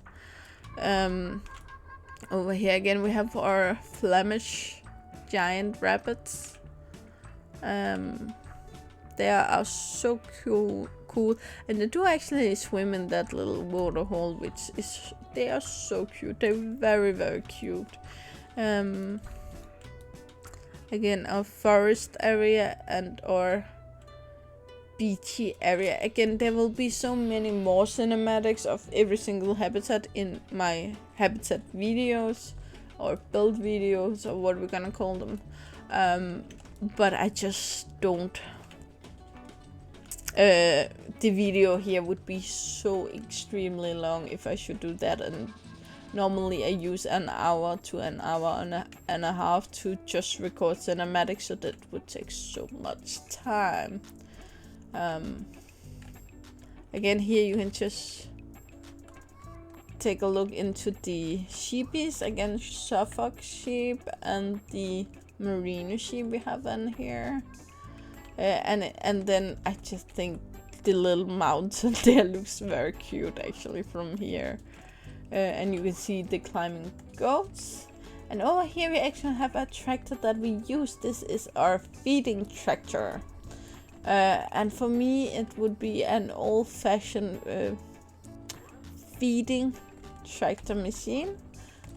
Over here again we have our Flemish giant rabbits. They are so cool, and they do actually swim in that little water hole, which is, they are so cute. They're very, very cute. Again, our forest area and our beachy area. Again, there will be so many more cinematics of every single habitat in my habitat videos, or build videos, or what we're gonna call them. But I just don't. The video here would be so extremely long if I should do that, and normally I use an hour to an hour and a half to just record cinematics, so that would take so much time. Again, here you can just take a look into the sheepies. Again, Suffolk sheep and the merino sheep we have in here. And then I just think the little mountain there looks very cute actually from here. And you can see the climbing goats. And over here we actually have a tractor that we use. This is our feeding tractor. And for me it would be an old-fashioned feeding tractor machine,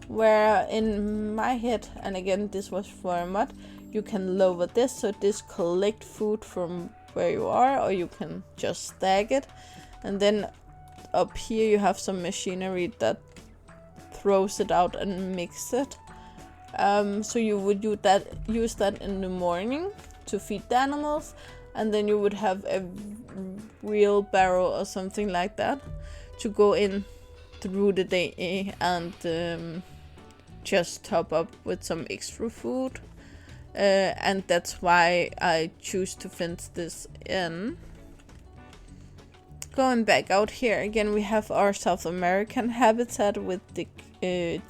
where in my head, and again this was for a mod, you can lower this, so this collect food from where you are, or you can just stack it, and then up here you have some machinery that throws it out and mix it. So you would use that in the morning to feed the animals, and then you would have a wheelbarrow or something like that to go in through the day and just top up with some extra food. And that's why I choose to fence this in. Going back out here again, we have our South American habitat with the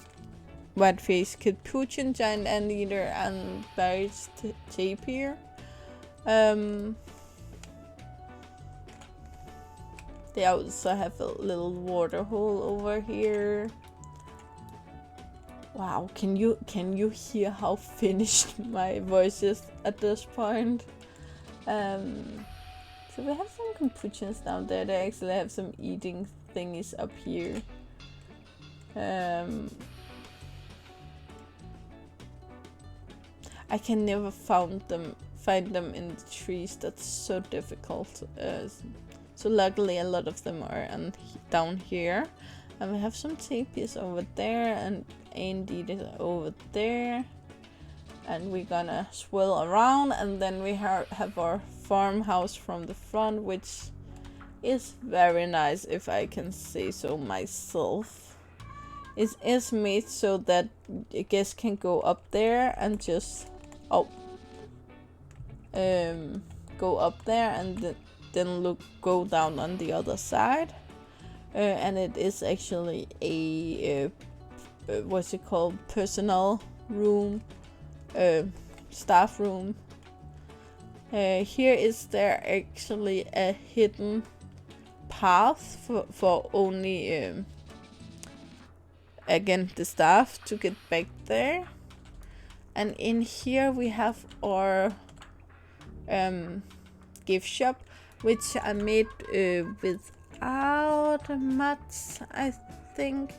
white-faced capuchin, giant anteater, and buried tapir. They also have a little water hole over here. Wow, can you hear how finished my voice is at this point? So we have some capuchins down there. They actually have some eating thingies up here. I can never find them in the trees. That's so difficult. So luckily a lot of them are down here. And we have some teepees over there, and indeed is over there. And we're gonna swirl around, and then we have our farmhouse from the front, which is very nice, if I can say so myself. It is made so that a guest can go up there and just go up there and then go down on the other side. And it is actually a what's it called, personal room, staff room. Here is there actually a hidden path for only again the staff to get back there. And in here we have our gift shop, which I made without much. I think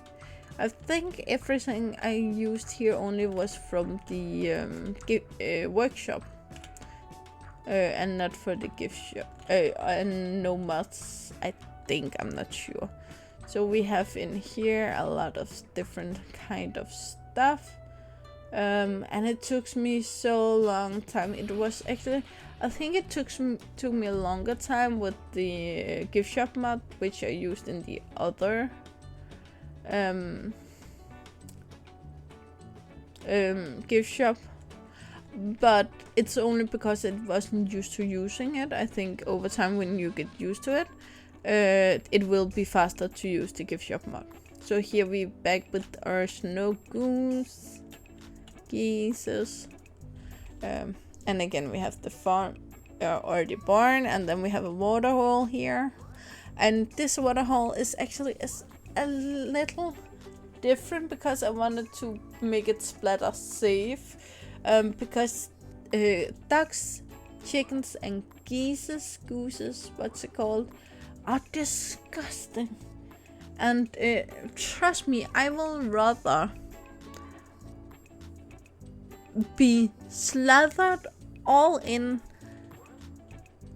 everything I used here only was from the workshop, and not for the gift shop. And no mods, I think, I'm not sure. So we have in here a lot of different kind of stuff. And it took me so long time. It was actually, I think it took me a longer time with the gift shop mod, which I used in the other gift shop, but it's only because it wasn't used to using it. I think over time, when you get used to it, it will be faster to use the gift shop mod. So here we back with our snow geese. And again we have the farm or the barn, and then we have a water hole here. And this water hole is actually a little different because I wanted to make it splatter safe, because ducks, chickens and gooses, what's it called, are disgusting. And trust me, I will rather be slathered all in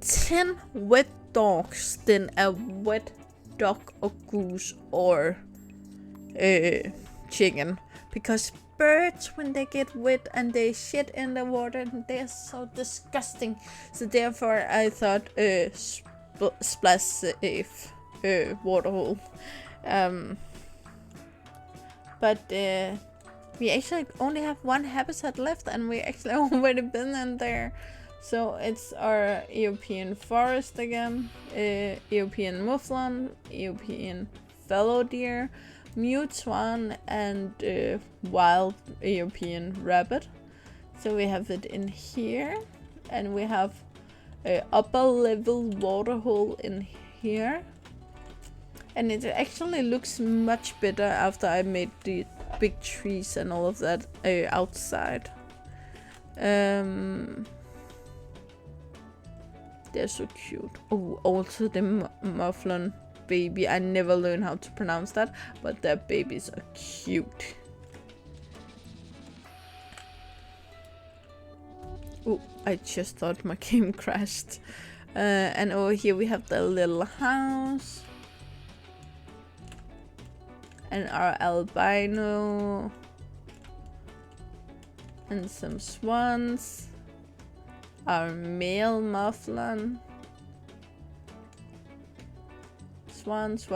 10 wet dogs than a wet duck or goose or chicken. Because birds, when they get wet and they shit in the water, they're so disgusting. So therefore I thought splash safe water hole. But we actually only have one habitat left, and we actually already been in there. So it's our European forest again, European mouflon, European fallow deer, mute swan, and wild European rabbit. So we have it in here, and we have a upper level water hole in here. And it actually looks much better after I made the big trees and all of that outside. They're so cute. Oh, also the mufflon baby. I never learned how to pronounce that, but their babies are cute. Oh, I just thought my game crashed. And over here we have the little house. And our albino. And some swans. Our male mufflon. Swans.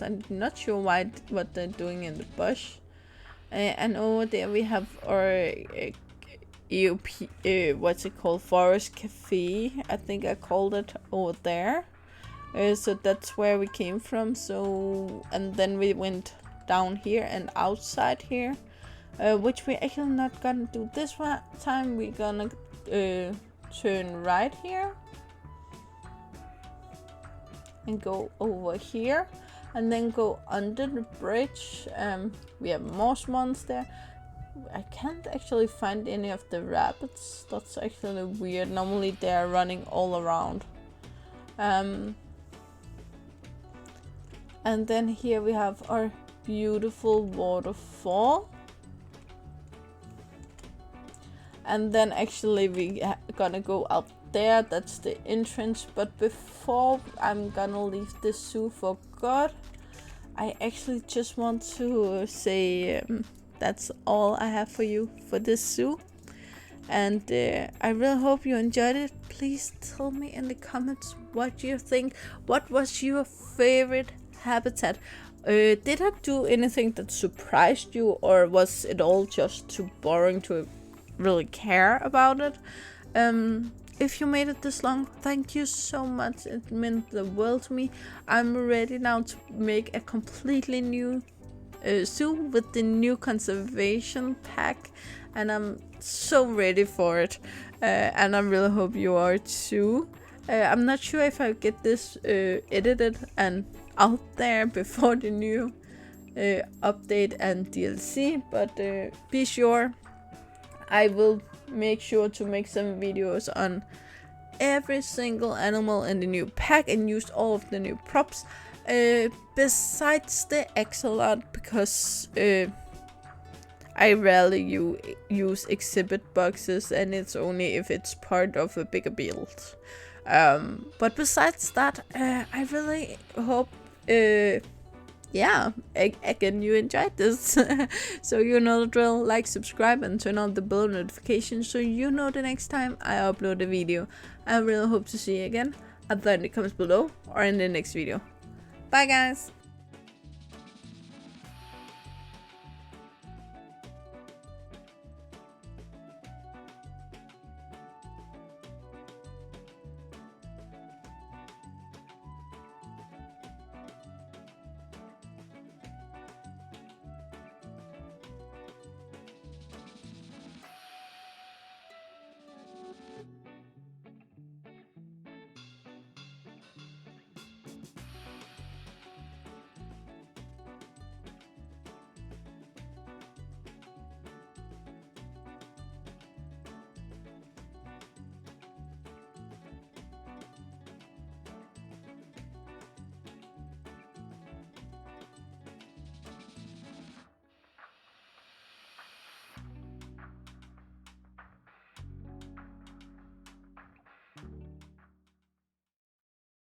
I'm not sure what they're doing in the bush. And over there we have our what's it called? Forest Cafe. I think I called it over there. So that's where we came from. So, and then we went down here and outside here, which we're actually not gonna do this time. We're gonna turn right here, and go over here and then go under the bridge. We have more swans there. I can't actually find any of the rabbits. That's actually weird. Normally they're running all around. And then here we have our beautiful waterfall. And then actually we gonna go out there. That's the entrance. But before I'm gonna leave the zoo for good, I actually just want to say that's all I have for you for this zoo. And I really hope you enjoyed it. Please tell me in the comments what you think. What was your favorite habitat? Did I do anything that surprised you, or was it all just too boring to really care about it? If you made it this long, thank you so much. It meant the world to me. I'm ready now to make a completely new zoo with the new conservation pack, and I'm so ready for it. And I really hope you are too. I'm not sure if I get this edited and out there before the new update and DLC, but be sure I will make sure to make some videos on every single animal in the new pack and use all of the new props, besides the axolot, because I rarely use exhibit boxes, and it's only if it's part of a bigger build. But besides that, I really hope yeah, again, you enjoyed this. So you know the drill. Like, subscribe, and turn on the bell notification so you know the next time I upload a video. I really hope to see you again either in the comments below or in the next video. Bye guys!